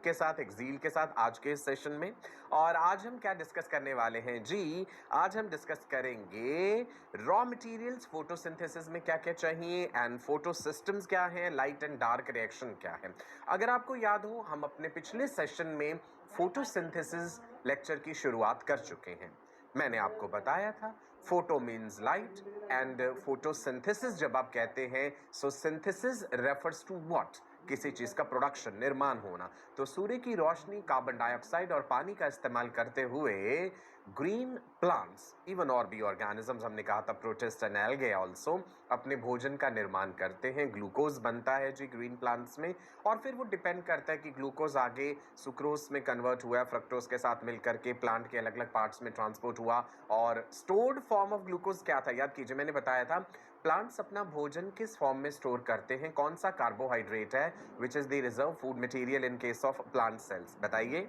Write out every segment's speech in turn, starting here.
के साथ, एक ज़ील के साथ आज के इस सेशन में। और आज हम क्या डिस्कस करने वाले हैं जी? आज हम डिस्कस करेंगे रॉ मटेरियल्स फोटोसिंथेसिस में क्या क्या चाहिए एंड फोटो सिस्टम्स क्या हैं, लाइट एंड डार्क रिएक्शन क्या है। अगर आपको याद हो, हम अपने पिछले सेशन में फोटोसिंथेसिस लेक्चर की शुरुआत कर चुके हैं। मैंने आपको बताया था photo means light and photosynthesis जब आप कहते हैं, सो सिंथेसिस रेफर्स टू व्हाट? किसी चीज का प्रोडक्शन, निर्माण होना। तो सूर्य की रोशनी, कार्बन डाइऑक्साइड और पानी का इस्तेमाल करते हुए ग्रीन प्लांट्स, इवन और भी ऑर्गेनिजम्स, हमने कहा था प्रोटिस्ट एंड एल्गे आल्सो, अपने भोजन का निर्माण करते हैं। ग्लूकोज बनता है जी ग्रीन प्लांट्स में, और फिर वो डिपेंड करता है कि ग्लूकोज आगे सुक्रोज में कन्वर्ट हुआ, फ्रक्टोज के साथ मिलकर के प्लांट के अलग अलग पार्ट्स में ट्रांसपोर्ट हुआ। और स्टोर्ड फॉर्म ऑफ ग्लूकोज क्या था? याद कीजिए, मैंने बताया था प्लांट्स अपना भोजन किस फॉर्म में स्टोर करते हैं, कौन सा कार्बोहाइड्रेट है which is the reserve food material in case of plant cells? बताइए।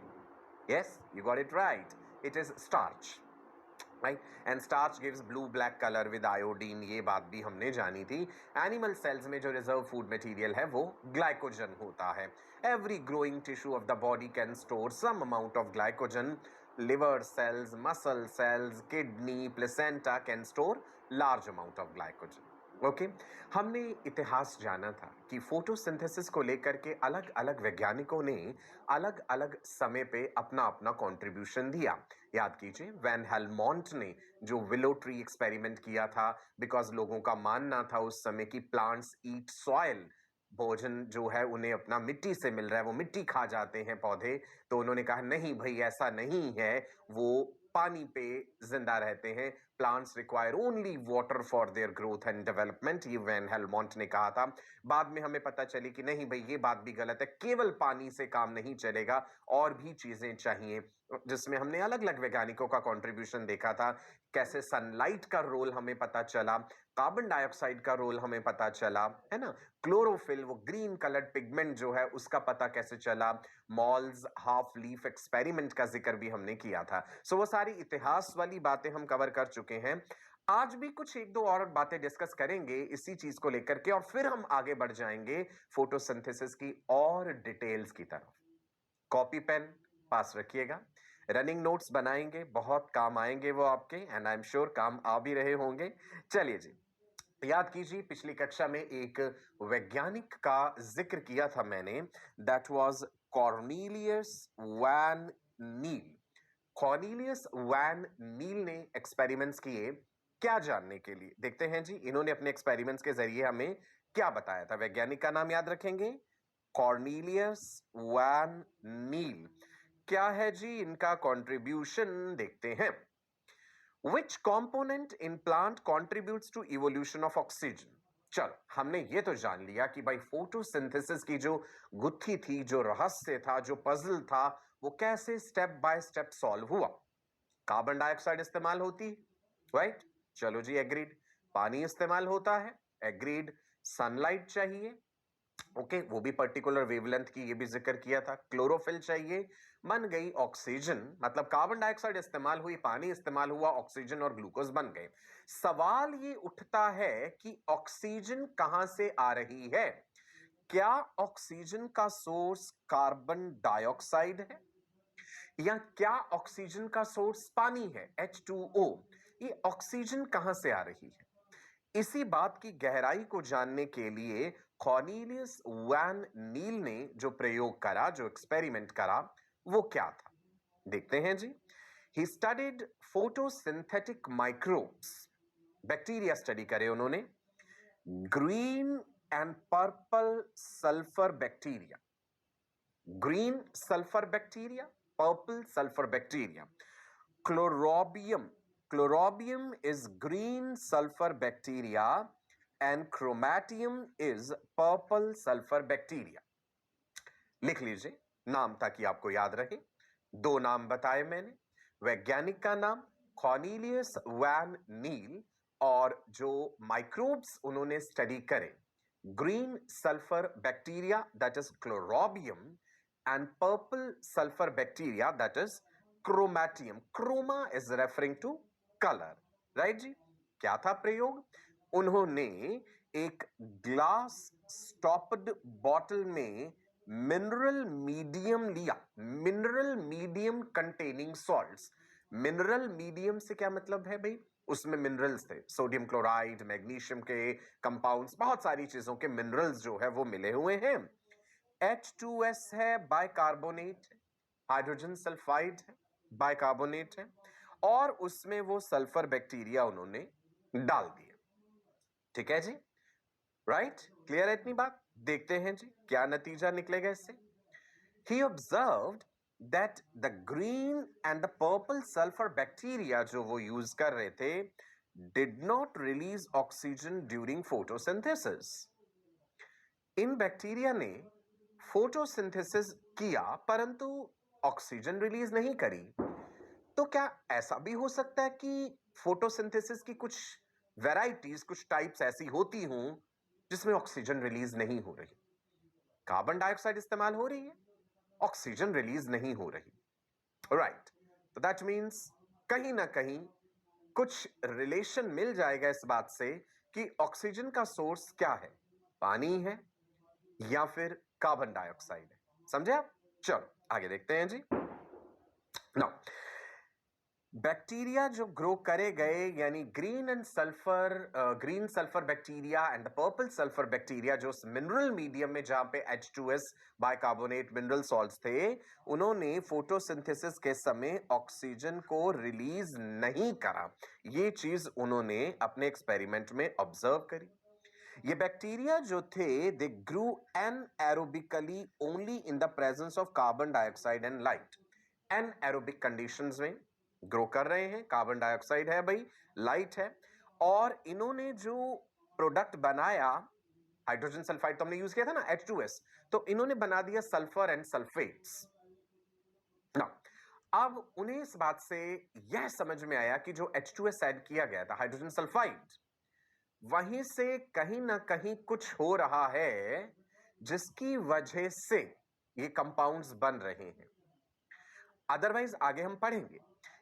Yes, you got it right, it is starch, right. And starch gives blue black colour with iodine, ये बात भी हमने जानी थी। एनिमल सेल्स में जो रिजर्व फूड मटेरियल है वो ग्लाइकोजन होता है। Every growing tissue of the body can store some amount of glycogen. Liver cells, muscle cells, kidney, placenta can store large amount of glycogen. Okay, हमने इतिहास जाना था कि फोटोसिंथेसिस को लेकर के अलग अलग वैज्ञानिकों ने अलग अलग समय पे अपना अपना कंट्रीब्यूशन दिया। याद कीजिए, वैन हेलमोंट ने जो विलो ट्री एक्सपेरिमेंट किया था, बिकॉज लोगों का मानना था उस समय कि प्लांट्स ईट सॉइल, भोजन जो है उन्हें अपना मिट्टी से मिल रहा है, वो मिट्टी खा जाते हैं पौधे। तो उन्होंने कहा नहीं भाई, ऐसा नहीं है, वो पानी पे जिंदा रहते हैं। Plants require only water for their growth and development, ये वैन हेलमोंट ने कहा था। बाद में हमें पता चली कि नहीं भाई, ये बात भी गलत है, केवल पानी से काम नहीं चलेगा, और भी चीजें चाहिए, जिसमें हमने अलग अलग वैज्ञानिकों का कंट्रीब्यूशन देखा था। कैसे सनलाइट का रोल हमें पता चला, कार्बन डाइऑक्साइड का रोल हमें पता चला, है ना। क्लोरोफिल, वो ग्रीन कलर्ड पिगमेंट जो है, उसका पता कैसे चला। मॉल्स हाफ लीफ एक्सपेरिमेंट का जिक्र भी हमने किया था। सो वो सारी इतिहास वाली बातें हम कवर कर चुके हैं। आज भी कुछ एक दो और बातें डिस्कस करेंगे इसी चीज को लेकर के, और फिर हम आगे बढ़ जाएंगे फोटोसिंथेसिस की और डिटेल्स की तरफ। कॉपी पेन पास रखिएगा, रनिंग नोट्स बनाएंगे, बहुत काम आएंगे वो आपके, एंड आई एम श्योर काम आ भी रहे होंगे। चलिए जी, याद कीजिए, पिछली कक्षा में एक वैज्ञानिक का जिक्र किया था मैंने, that was Cornelius van Niel. Cornelius van Niel ने एक्सपेरिमेंट्स किए, क्या जानने के लिए? देखते हैं जी, इन्होंने अपने एक्सपेरिमेंट्स के जरिए हमें क्या बताया था। वैज्ञानिक का नाम याद रखेंगे, कॉर्नेलियस वैन नील। क्या है जी इनका कंट्रीब्यूशन? देखते हैं। Which component in plant contributes to evolution of oxygen? चलो, हमने ये तो जान लिया कि भाई फोटोसिंथेसिस की जो गुत्थी थी, जो रहस्य था, जो पजल था, वो कैसे स्टेप बाय स्टेप सॉल्व हुआ। कार्बन डाइऑक्साइड इस्तेमाल होती, राइट? चलो जी, एग्रीड। पानी इस्तेमाल होता है, एग्रीड। सनलाइट चाहिए, ओके, वो भी पर्टिकुलर वेवलेंथ की, ये भी जिक्र किया था। क्लोरोफिल चाहिए, बन गई ऑक्सीजन, मतलब कार्बन डाइऑक्साइड इस्तेमाल हुई, पानी इस्तेमाल हुआ, ऑक्सीजन और ग्लूकोज बन गए। सवाल ये उठता है कि ऑक्सीजन कहां से आ रही है? क्या ऑक्सीजन का सोर्स कार्बन डाइऑक्साइड है, या क्या ऑक्सीजन का सोर्स पानी है, H2O? ये ऑक्सीजन कहां से आ रही है? इसी बात की गहराई को जानने के लिए कॉर्नेलियस वैन नील ने जो प्रयोग करा, जो एक्सपेरिमेंट करा, वो क्या था? देखते हैं ji. He studied photosynthetic microbes, bacteria study करे उन्होंने। Green and purple sulphur bacteria, green sulphur bacteria, purple sulphur bacteria. Chlorobium. Chlorobium is green sulfur bacteria and chromatium is purple sulfur bacteria. लिख लीजिए नाम ताकि आपको याद रहे। दो नाम बताए मैंने, वैज्ञानिक का नाम कॉर्नेलियस वैन नील, और जो माइक्रोब्स उन्होंने स्टडी करे, green sulphur bacteria that is chlorobium, and purple sulphur bacteria that is chromatium. Chroma is referring to colour, right ji. क्या था प्रयोग? उन्होंने एक ग्लास स्टॉप्ड बॉटल में मिनरल मीडियम लिया, mineral medium containing salts. Mineral medium से क्या मतलब है भाई? उसमें मिनरल्स थे, सोडियम क्लोराइड, मैग्नीशियम के कंपाउंड्स, बहुत सारी चीजों के मिनरल्स जो है वो मिले हुए हैं। H2S है, बाइकार्बोनेट, हाइड्रोजन सल्फाइड है, बाइकार्बोनेट है, और उसमें वो सल्फर बैक्टीरिया उन्होंने डाल दिए। ठीक है जी, राइट? क्लियर है इतनी बात? देखते हैं जी क्या नतीजा निकलेगा इससे। He observed that the green and the purple sulfur bacteria जो वो यूज कर रहे थे did not release oxygen during photosynthesis. In bacteria ने फोटोसिंथेसिस किया परंतु ऑक्सीजन रिलीज नहीं करी। तो क्या ऐसा भी हो सकता है कि फोटोसिंथेसिस की कुछ वैरायटीज, कुछ टाइप्स ऐसी होती हों जिसमें ऑक्सीजन रिलीज नहीं हो रही? कार्बन डाइऑक्साइड इस्तेमाल हो रही है, ऑक्सीजन रिलीज नहीं हो रही, राइट? तो दैट मीन्स कहीं ना कहीं कुछ रिलेशन मिल जाएगा इस बात से कि ऑक्सीजन का सोर्स क्या है, पानी है या फिर कार्बन डाइऑक्साइड है। समझे आप? चलो आगे देखते हैं जी। नाउ बैक्टीरिया जो ग्रो करे गए, यानी green sulphur bacteria and the purple sulphur bacteria, जो मिनरल मीडियम में जहां पे H2S बाइकार्बोनेट मिनरल सॉल्ट्स थे, उन्होंने फोटोसिंथेसिस के समय ऑक्सीजन को रिलीज नहीं करा। ये चीज उन्होंने अपने एक्सपेरिमेंट में ऑब्जर्व करी। ये बैक्टीरिया जो थे they grew anaerobically only in the presence of carbon dioxide and light. Anaerobic conditions में ग्रो कर रहे हैं, कार्बन डाइऑक्साइड है भाई, लाइट है, और इन्होंने जो प्रोडक्ट बनाया, हाइड्रोजन सल्फाइड तो हमने यूज किया था ना, H2S, तो इन्होंने बना दिया सल्फर एंड सल्फेट्स। अब उन्हें इस बात से यह समझ में आया कि जो H2S ऐड किया गया था, हाइड्रोजन सल्फाइड, वहीं से कहीं ना कहीं कुछ हो रहा है जिसकी वजह से ये कंपाउंड्स बन रहे हैं। अदरवाइज आगे हम पढ़ेंगे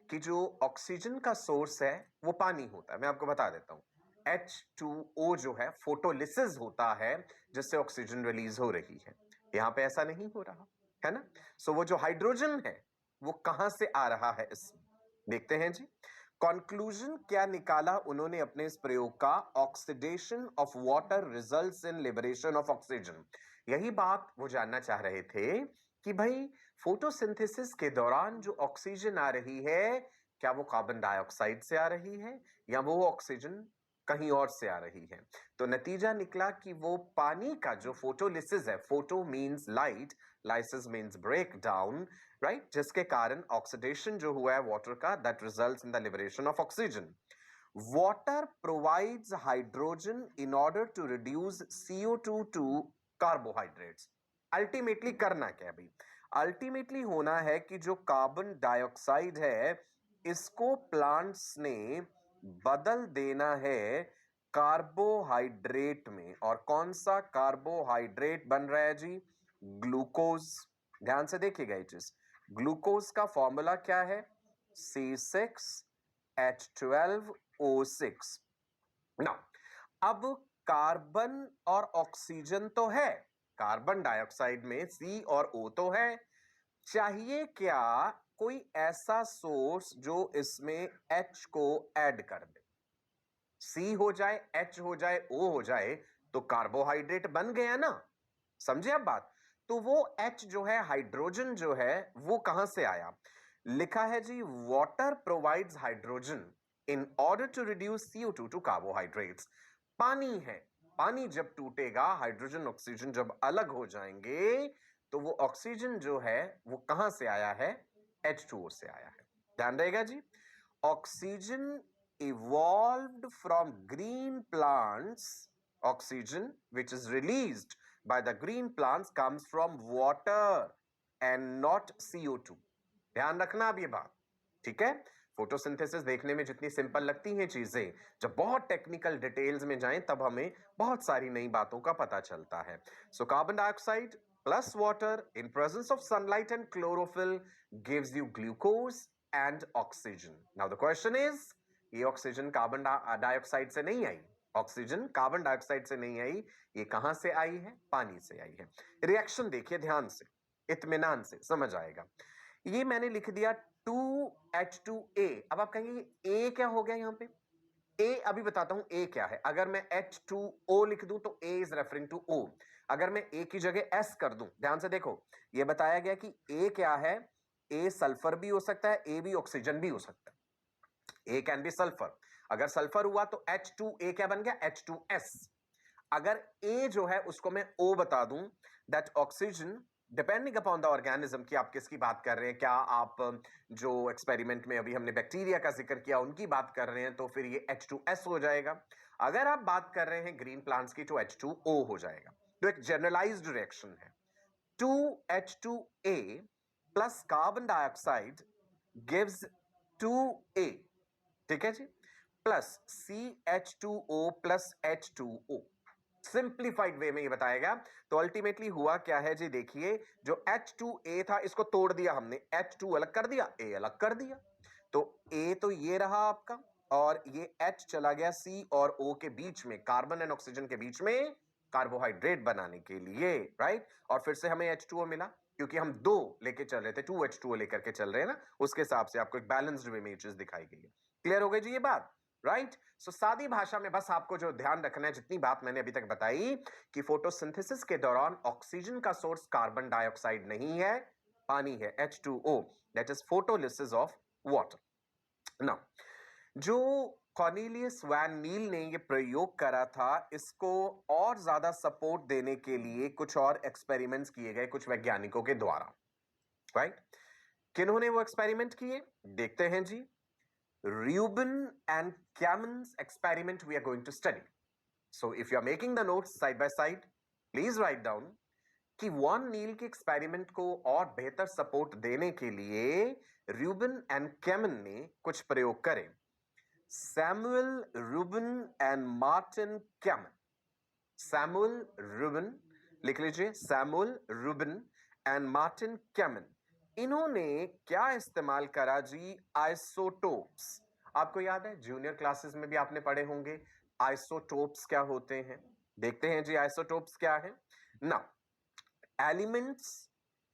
कि जो ऑक्सीजन का सोर्स है वो पानी होता है। मैं आपको बता देता हूं, H2O जो है फोटोलिसिस होता है जिससे ऑक्सीजन रिलीज हो रही है। यहां पे ऐसा नहीं हो रहा है ना। सो वो जो हाइड्रोजन है वो कहां से आ रहा है इसमें, देखते हैं जी। कंक्लूजन क्या निकाला उन्होंने अपने इस प्रयोग का? Oxidation of water results in liberation of oxygen. यही बात वो जानना चाह रहे थे कि भाई फोटोसिंथेसिस के दौरान जो ऑक्सीजन आ रही है, क्या वो कार्बन डाइऑक्साइड से आ रही है या वो ऑक्सीजन कहीं और से आ रही है? तो नतीजा निकला कि वो पानी का जो फोटोलिसिस है, photo means light, lysis means break down, right, जिसके कारण ऑक्सीडेशन जो हुआ है वाटर का, that results in the liberation of oxygen. Water provides hydrogen in order to reduce CO2 to carbohydrates. Ultimately करना क्या है भाई? अल्टीमेटली होना है कि जो कार्बन डाइऑक्साइड है इसको प्लांट्स ने बदल देना है कार्बोहाइड्रेट में। और कौन सा कार्बोहाइड्रेट बन रहा है जी? ग्लूकोज। ध्यान से देखिएगा ये चीज। ग्लूकोज का फॉर्मूला क्या है? C6H12O6। ना, अब कार्बन और ऑक्सीजन तो है, कार्बन डाइऑक्साइड में C और O तो है, चाहिए क्या कोई ऐसा सोर्स जो इसमें H को ऐड कर दे। C हो जाए, H हो जाए, O हो जाए तो कार्बोहाइड्रेट बन गया ना। समझे अब बात? तो वो H जो है, हाइड्रोजन जो है, वो कहां से आया? लिखा है ji, water provides hydrogen in order to reduce CO2 to carbohydrates. पानी है, पानी जब टूटेगा, हाइड्रोजन ऑक्सीजन जब अलग हो जाएंगे, तो वो ऑक्सीजन जो है वो कहां से आया है? H2O से आया है। ध्यान रहेगा ji. Oxygen evolved from green plants. Oxygen which is released by the green plants comes from water and not CO2. ध्यान रखना अब ये बात, ठीक है? फोटोसिंथेसिस देखने में जितनी सिंपल लगती हैं चीजें, जब बहुत टेक्निकल डिटेल्स में जाएं तब हमें बहुत सारी नई बातों का पता चलता है। So carbon dioxide plus water in presence of sunlight and chlorophyll gives you glucose and oxygen. Now the question is, ये ऑक्सीजन कार्बन डाइऑक्साइड से नहीं आई, ऑक्सीजन कार्बन डाइऑक्साइड से नहीं आई, ये कहां से आई है? पानी से आई है। रिएक्शन देखिए ध्यान से, इत्मीनान से, समझ आएगा। ये मैंने लिख दिया 2H2A। अब आप कहेंगे ए क्या हो गया यहां पे? ए अभी बताता हूं ए क्या है। अगर मैं H2O लिख दूं तो ए इज रेफरिंग टू O। अगर मैं ए की जगह S कर दूं, ध्यान से देखो, ये बताया गया कि ए क्या है? ए सल्फर भी हो सकता है, ए भी ऑक्सीजन भी हो सकता है। ए कैन बी सल्फर। अगर सल्फर हुआ तो H2A क्या बन गया? H2S। अगर ए जो है उसको मैं O बता दूं, that oxygen depending upon the organism की आप किसकी बात कर रहे हैं, क्या आप जो एक्सपेरिमेंट में अभी हमने बैक्टीरिया का जिक्र किया उनकी बात कर रहे हैं, तो फिर ये H2S हो जाएगा। अगर आप बात कर रहे हैं ग्रीन प्लांट्स की तो H2O हो जाएगा। तो एक जनरलाइज्ड रिएक्शन है। 2H2A plus carbon dioxide gives 2A, ठीक है ji, plus CH2O plus H2O। Simplified way में ये बताएगा। तो अल्टीमेटली हुआ क्या है जी, देखिए, जो H2A था इसको तोड़ दिया हमने, H2 अलग कर दिया, A अलग कर दिया। तो A तो ये रहा आपका, और ये H चला गया C और O के बीच में, कार्बन एंड ऑक्सीजन के बीच में, कार्बोहाइड्रेट बनाने के लिए, राइट। और फिर से हमें H2O मिला, क्योंकि हम दो लेके चल रहे थे, 2H2O लेकर के चल रहे हैं ना, उसके हिसाब से आपको एक बैलेंस्ड वे में चीज दिखाई गई है। क्लियर हो गई जी ये बात, राइट। सो सादी भाषा में बस आपको जो ध्यान रखना है, जितनी बात मैंने अभी तक बताई, कि फोटोसिंथेसिस के दौरान ऑक्सीजन का सोर्स कार्बन डाइऑक्साइड नहीं है, पानी है, H2O, that is photolysis of water. Now, जो कॉर्नेलियस वैन नील ने ये प्रयोग करा था, इसको और ज्यादा सपोर्ट देने के लिए कुछ और एक्सपेरिमेंट्स किए गए कुछ वैज्ञानिकों के द्वारा, राइट। किन्होंने वो एक्सपेरिमेंट किए, देखते हैं जी। Rubin and Camon's experiment we are going to study. So if you are making the notes side by side, please write down कि वॉन नील के एक्सपेरिमेंट को और बेहतर सपोर्ट देने के लिए रूबिन एंड कैमन ने कुछ प्रयोग करे। Samuel Ruben and Martin Kamen. Samuel Ruben, लिख लीजिए, Samuel Ruben and Martin Kamen. इन्होंने क्या इस्तेमाल करा जी? आइसोटोप्स। आपको याद है जूनियर क्लासेस में भी आपने पढ़े होंगे आइसोटोप्स क्या होते हैं। देखते हैं जी आइसोटोप्स क्या है ना। Elements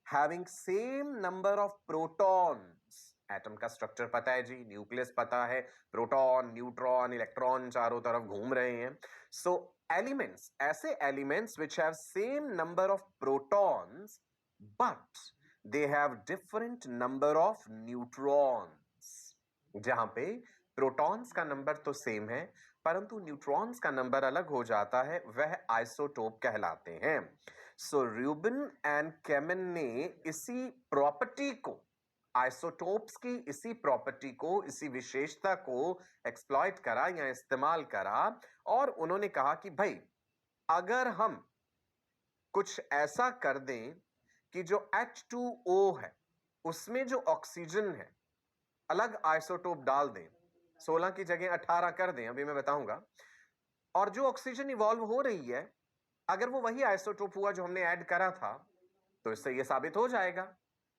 having same number of protons. Atom का स्ट्रक्चर पता है जी, न्यूक्लियस पता है, प्रोटॉन, न्यूट्रॉन, इलेक्ट्रॉन चारों तरफ घूम रहे हैं। सो एलिमेंट्स, ऐसे elements which have same number of protons but they have different number of neutrons. जहां पे प्रोटॉन्स का नंबर तो सेम है परंतु न्यूट्रॉन्स का नंबर अलग हो जाता है, वह आइसोटोप कहलाते हैं। सो रूबिन एंड कैमन ने इसी प्रॉपर्टी को, आइसोटोप्स की इसी प्रॉपर्टी को, इसी विशेषता को एक्सप्लॉइट करा या इस्तेमाल करा, और उन्होंने कहा कि भाई अगर हम कुछ ऐसा कर दें कि जो H2O है उसमें जो ऑक्सीजन है अलग आइसोटोप डाल दें, 16 की जगह 18 कर दें, अभी मैं बताऊंगा, और जो ऑक्सीजन इवॉल्व हो रही है अगर वो वही आइसोटोप हुआ जो हमने ऐड करा था, तो इससे ये साबित हो जाएगा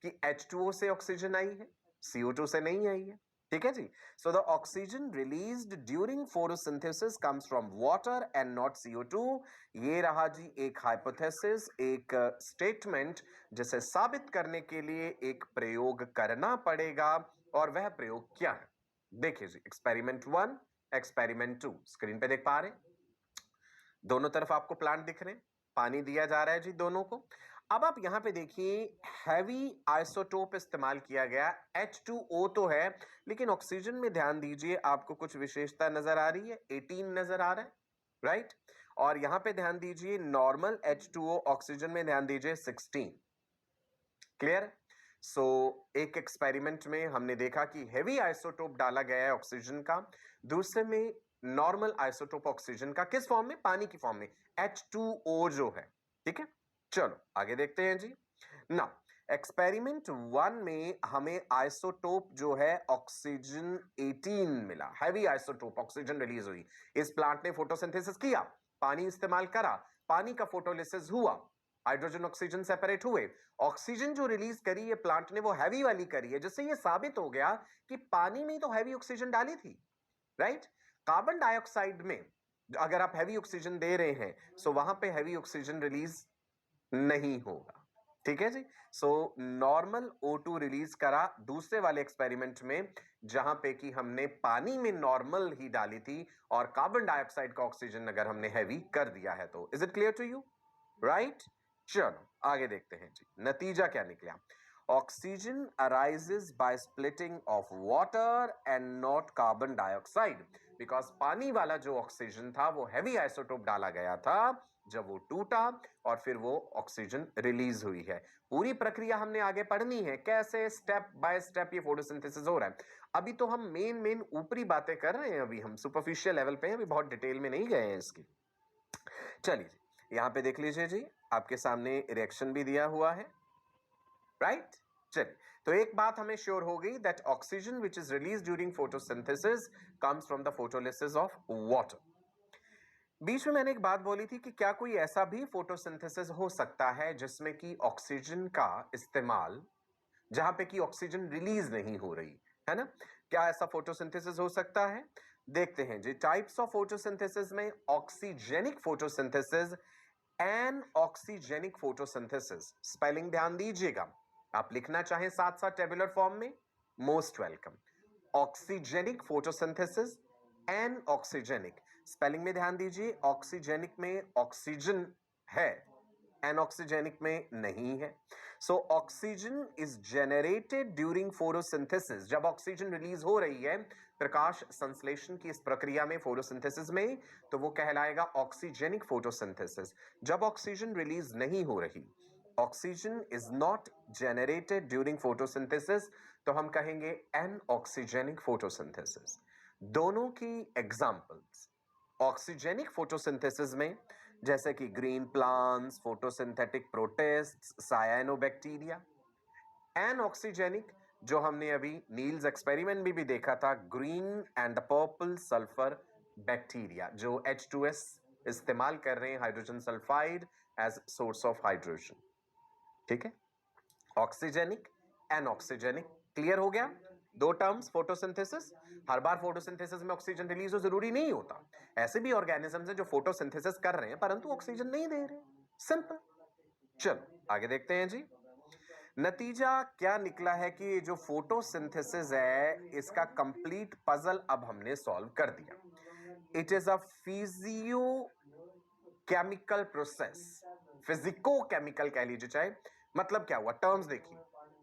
कि H2O से ऑक्सीजन आई है, CO2 से नहीं आई है। ठीक है जी। So the oxygen released during photosynthesis comes from water and not CO2। ये रहा जी एक हाइपोथेसिस, एक स्टेटमेंट जिसे साबित करने के लिए एक प्रयोग करना पड़ेगा, और वह प्रयोग क्या है देखिए जी। एक्सपेरिमेंट 1, एक्सपेरिमेंट 2 स्क्रीन पे देख पा रहे हैं, दोनों तरफ आपको प्लांट दिख रहे हैं, पानी दिया जा रहा है जी दोनों को। अब आप यहां पे देखिए हैवी आइसोटोप इस्तेमाल किया गया, H2O तो है लेकिन ऑक्सीजन में ध्यान दीजिए आपको कुछ विशेषता नजर आ रही है, 18 नजर आ रहा है, राइट। और यहां पे ध्यान दीजिए नॉर्मल H2O, ऑक्सीजन में ध्यान दीजिए 16। क्लियर। सो एक एक्सपेरिमेंट में हमने देखा कि हेवी आइसोटोप डाला गया है ऑक्सीजन का, दूसरे में नॉर्मल आइसोटोप ऑक्सीजन का, किस फॉर्म में? पानी की फॉर्म में, H2O जो है। ठीक है, चलो आगे देखते हैं जी ना। एक्सपेरिमेंट 1 में हमें आइसोटोप जो है ऑक्सीजन 18 मिला, हैवी आइसोटोप ऑक्सीजन रिलीज हुई। इस प्लांट ने फोटोसिंथेसिस किया, पानी इस्तेमाल करा, पानी का फोटोलिसिस हुआ, हाइड्रोजन ऑक्सीजन सेपरेट हुए, ऑक्सीजन जो रिलीज करी ये प्लांट ने वो हैवी वाली करी है, जिससे ये साबित हो गया कि पानी में तो हैवी ऑक्सीजन डाली थी, राइट। कार्बन डाइऑक्साइड में अगर आप हैवी ऑक्सीजन दे रहे हैं सो वहां पे हैवी ऑक्सीजन रिलीज नहीं होगा, ठीक है जी। सो नॉर्मल O2 रिलीज करा दूसरे वाले एक्सपेरिमेंट में, जहां पे कि हमने पानी में नॉर्मल ही डाली थी और कार्बन डाइऑक्साइड का ऑक्सीजन अगर हमने हैवी कर दिया है तो। Is it clear to you? Right, चलो आगे देखते हैं जी, नतीजा क्या निकला। Oxygen arises by splitting of water and not carbon dioxide, because पानी वाला जो ऑक्सीजन था वो हैवी आइसोटोप डाला गया था, जब वो टूटा और फिर वो ऑक्सीजन रिलीज हुई है। पूरी प्रक्रिया हमने आगे पढ़नी है, कैसे स्टेप बाय स्टेप ये फोटोसिंथेसिस हो रहा है। अभी तो हम मेन ऊपरी बातें कर रहे हैं, अभी हम सुपरफिशियल लेवल पे हैं, अभी बहुत डिटेल में नहीं गए हैं इसकी। चलिए जी, यहाँ पे देख लीजिए जी, आपके सामने रिएक्शन भी दिया हुआ है, राइट। चलिए, तो एक बात हमें श्योर हो गई that oxygen which is release during photosynthesis comes from the photolysis of water. बीच में मैंने एक बात बोली थी कि क्या कोई ऐसा भी फोटोसिंथेसिस हो सकता है जिसमें कि ऑक्सीजन का इस्तेमाल, जहां पे कि ऑक्सीजन रिलीज नहीं हो रही है ना, क्या ऐसा फोटोसिंथेसिस हो सकता है? देखते हैं जी, टाइप्स ऑफ फोटोसिंथेसिस में oxygenic photosynthesis, anoxygenic photosynthesis, spelling ध्यान दीजिएगा, आप लिखना चाहें साथ साथ टेबुलर फॉर्म में, most welcome. Oxygenic photosynthesis, anoxygenic, spelling में ध्यान दीजिए, ऑक्सीजेनिक में ऑक्सीजन है, एनऑक्सीजेनिक में नहीं है। So oxygen is generated during photosynthesis, जब ऑक्सीजन रिलीज हो रही है प्रकाश संश्लेषण की इस प्रक्रिया में, फोटोसिंथेसिस में, तो वो कहलाएगा ऑक्सीजेनिक फोटोसिंथेसिस। जब ऑक्सीजन रिलीज नहीं हो रही, oxygen is not generated during photosynthesis, तो हम कहेंगे एनऑक्सीजेनिक फोटोसिंथेसिस। दोनों की एग्जांपल्स ऑक्सीजेनिक फोटोसिंथेसिस में जैसे कि green plants, photosynthetic protists, cyanobacteria. Anoxygenic जो हमने अभी नील्स एक्सपेरिमेंट में भी देखा था, green and purple sulphur bacteria जो H2S इस्तेमाल कर रहे हैं, hydrogen sulphide as source of hydrogen, ठीक है। ऑक्सीजेनिक, एनऑक्सीजेनिक, क्लियर हो गया? दो टर्म्स फोटोसिंथेसिस। हर बार फोटोसिंथेसिस में ऑक्सीजन रिलीज हो जरूरी नहीं होता, ऐसे भी ऑर्गेनिजम्स हैं जो फोटोसिंथेसिस कर रहे हैं परंतु ऑक्सीजन नहीं दे रहे, सिंपल। चलो आगे देखते हैं जी, नतीजा क्या निकला है कि जो फोटोसिंथेसिस है इसका कंप्लीट पजल अब हमने सॉल्व कर दिया। It is a physio chemical process, physico chemical कह लीजिए चाहे, मतलब क्या हुआ, टर्म्स देखिए,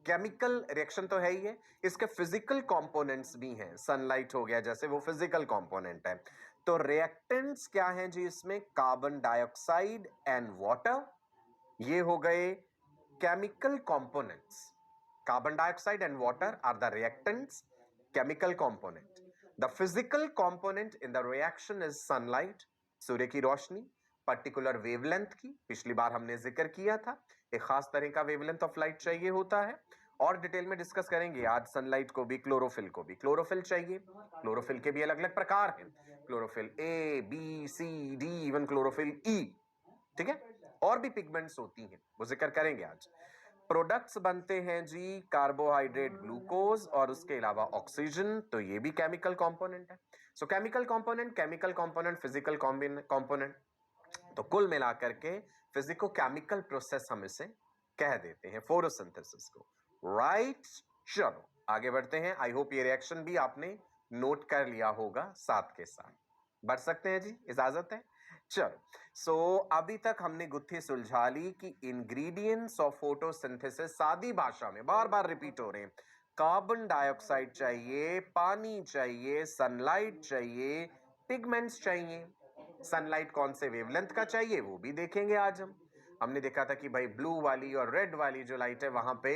केमिकल रिएक्शन तो है ही है, इसके फिजिकल कंपोनेंट्स भी हैं, सनलाइट हो गया जैसे वो फिजिकल कंपोनेंट है, तो रिएक्टेंट्स क्या हैं जी इसमें, कार्बन डाइऑक्साइड एंड वाटर, ये हो गए chemical components. Carbon dioxide and water are the reactants, chemical component. The physical component in the reaction is sunlight, सूर्य की रोशनी, पर्टिकुलर वेवलेंथ की, पिछली बार हमने जिक्र किया था, एक खास तरह का वेवलेंथ ऑफ लाइट चाहिए होता है, और डिटेल में डिस्कस करेंगे आज सनलाइट को भी, क्लोरोफिल को भी। क्लोरोफिल चाहिए, क्लोरोफिल के भी अलग अलग प्रकार हैं, chlorophyll A, B, C, D, even chlorophyll ई, ठीक है। और भी पिगमेंट्स होती हैं, वो जिक्र करेंगे आज। प्रोडक्ट्स बनते हैं जी कार्बोहाइड्रेट, ग्लूकोज और उसके अलावा ऑक्सीजन, तो ये भी केमिकल कंपोनेंट है। सो केमिकल कंपोनेंट, फिजिकल कंपोनेंट, तो कुल मिलाकर के फिजिको केमिकल प्रोसेस हम इसे कह देते हैं, फोटोसिंथेसिस को, राइट। चलो आगे बढ़ते हैं, आई होप ये रिएक्शन भी आपने नोट कर लिया होगा साथ के साथ। बढ़ सकते हैं जी, इजाजत है? चलो, सो अभी तक हमने गुत्थी सुलझा ली कि इंग्रेडिएंट्स ऑफ फोटोसिंथेसिस सादी भाषा में बार बार रिपीट हो रहे हैं, कार्बन डाइऑक्साइड चाहिए, पानी चाहिए, सनलाइट चाहिए, पिगमेंट्स चाहिए। सनलाइट कौन से वेवलेंथ का चाहिए वो भी देखेंगे आज हम। हमने देखा था कि भाई ब्लू वाली और रेड वाली जो लाइट है वहां पे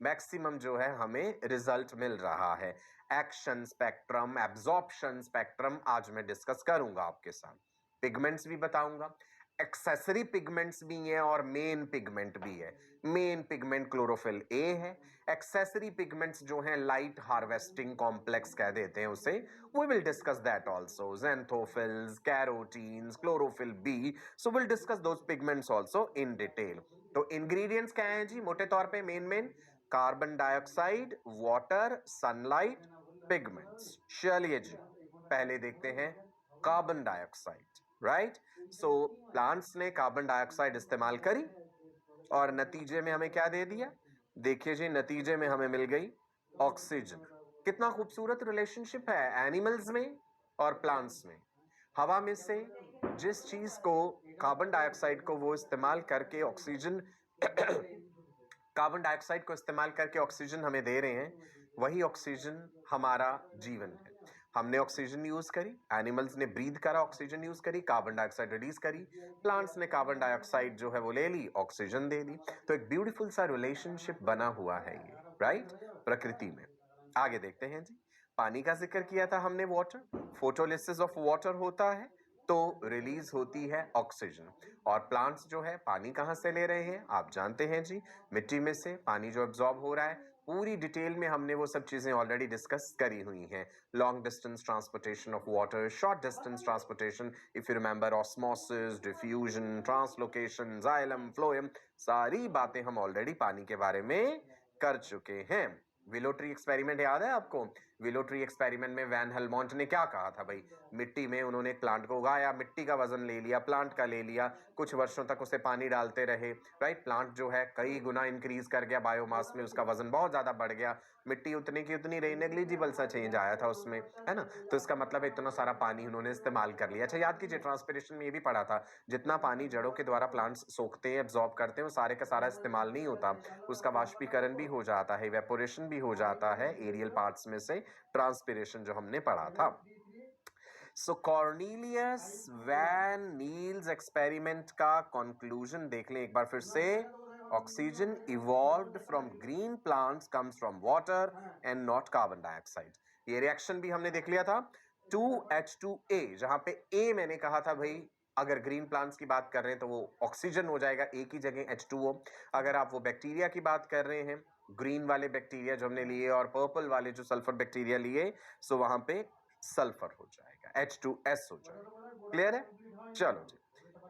मैक्सिमम जो है हमें रिजल्ट मिल रहा है। एक्शन स्पेक्ट्रम, एब्जॉर्प्शन स्पेक्ट्रम आज मैं डिस्कस करूंगा आपके साथ, पिगमेंट्स भी बताऊंगा, एक्सेसरी पिगमेंट्स भी हैं और मेन पिगमेंट भी है। मेन पिगमेंट क्लोरोफिल ए है, एक्सेसरी पिगमेंट्स जो हैं लाइट हार्वेस्टिंग कॉम्प्लेक्स कह देते हैं उसे, we will discuss that also, xanthophylls, carotenes, chlorophyll B, so we'll discuss those pigments also in detail। तो ingredients क्या हैं जी मोटे तौर पे, main carbon dioxide, water, sunlight, pigments. चलिए जी, पहले देखते हैं carbon dioxide. Right. So plants ने कार्बन डाइऑक्साइड इस्तेमाल करी और नतीजे में हमें क्या दे दिया? देखिए जी, नतीजे में हमें मिल गई ऑक्सीजन। कितना खूबसूरत रिलेशनशिप है एनिमल्स में और प्लांट्स में। हवा में से जिस चीज को, कार्बन डाइऑक्साइड को वो इस्तेमाल करके ऑक्सीजन कार्बन डाइऑक्साइड को इस्तेमाल करके ऑक्सीजन हमें दे रहे हैं, वही ऑक्सीजन हमारा जीवन है। हमने ऑक्सीजन यूज करी, एनिमल्स ने ब्रीथ करा, ऑक्सीजन यूज करी, कार्बन डाइऑक्साइड रिलीज करी, प्लांट्स ने कार्बन डाइऑक्साइड जो है वो ले ली, ऑक्सीजन दे दी। तो एक ब्यूटीफुल सा रिलेशनशिप बना हुआ है ये, राइट, प्रकृति में। आगे देखते हैं जी, पानी का जिक्र किया था हमने, वाटर, फोटोलिसिस ऑफ वाटर होता है तो रिलीज होती है ऑक्सीजन। और प्लांट्स जो है पानी कहाँ से ले रहे हैं? आप जानते हैं जी, मिट्टी में से पानी जो एब्जॉर्ब हो रहा है। पूरी डिटेल में हमने वो सब चीजें ऑलरेडी डिस्कस करी हुई हैं। Long distance transportation of water, short distance transportation, if you remember, osmosis, diffusion, translocation, xylem, phloem, सारी बातें हम ऑलरेडी पानी के बारे में कर चुके हैं। विलो ट्री एक्सपेरिमेंट याद है आपको? विलो ट्री एक्सपेरिमेंट में वैन हेलमोंट ने क्या कहा था भाई? मिट्टी में उन्होंने एक प्लांट को उगाया, मिट्टी का वजन ले लिया, प्लांट का ले लिया, कुछ वर्षों तक उसे पानी डालते रहे, राइट। प्लांट जो है कई गुना इंक्रीज कर गया बायोमास में, उसका वजन बहुत ज्यादा बढ़ गया, मिट्टी उतनी की उतनी रही, नेग्लिजिबल सा चेंज आया था उसमें, है ना। तो इसका मतलब है इतना सारा पानी उन्होंने इस्तेमाल कर लिया। अच्छा याद कीजिए, ट्रांसपिरेशन में ये भी पढ़ा था, जितना पानी जड़ों के द्वारा प्लांट्स सोखते हैं, एब्जॉर्ब करते हैं, वो सारे का सारा इस्तेमाल नहीं होता, उसका वाष्पीकरण भी हो जाता है, इवेपोरेशन भी हो जाता है एरियल पार्ट्स में से, ट्रांसपिरेशन जो हमने पढ़ा था। सो कॉर्नेलियस वैन नील्स एक्सपेरिमेंट का कंक्लूजन देख लें एक बार फिर से। Oxygen evolved from green plants comes from water and not carbon dioxide. ये रिएक्शन भी हमने देख लिया था, 2H2A, जहां पे A मैंने कहा था भाई, अगर ग्रीन प्लांट्स की बात कर रहे हैं तो वो ऑक्सीजन हो जाएगा, A की जगह H2O। अगर आप वो बैक्टीरिया की बात कर रहे हैं, ग्रीन वाले बैक्टीरिया जो हमने लिए और पर्पल वाले जो सल्फर बैक्टीरिया लिए, सो वहां पे सल्फर हो जाएगा, H2S हो जाएगा। क्लियर है? चलो जी।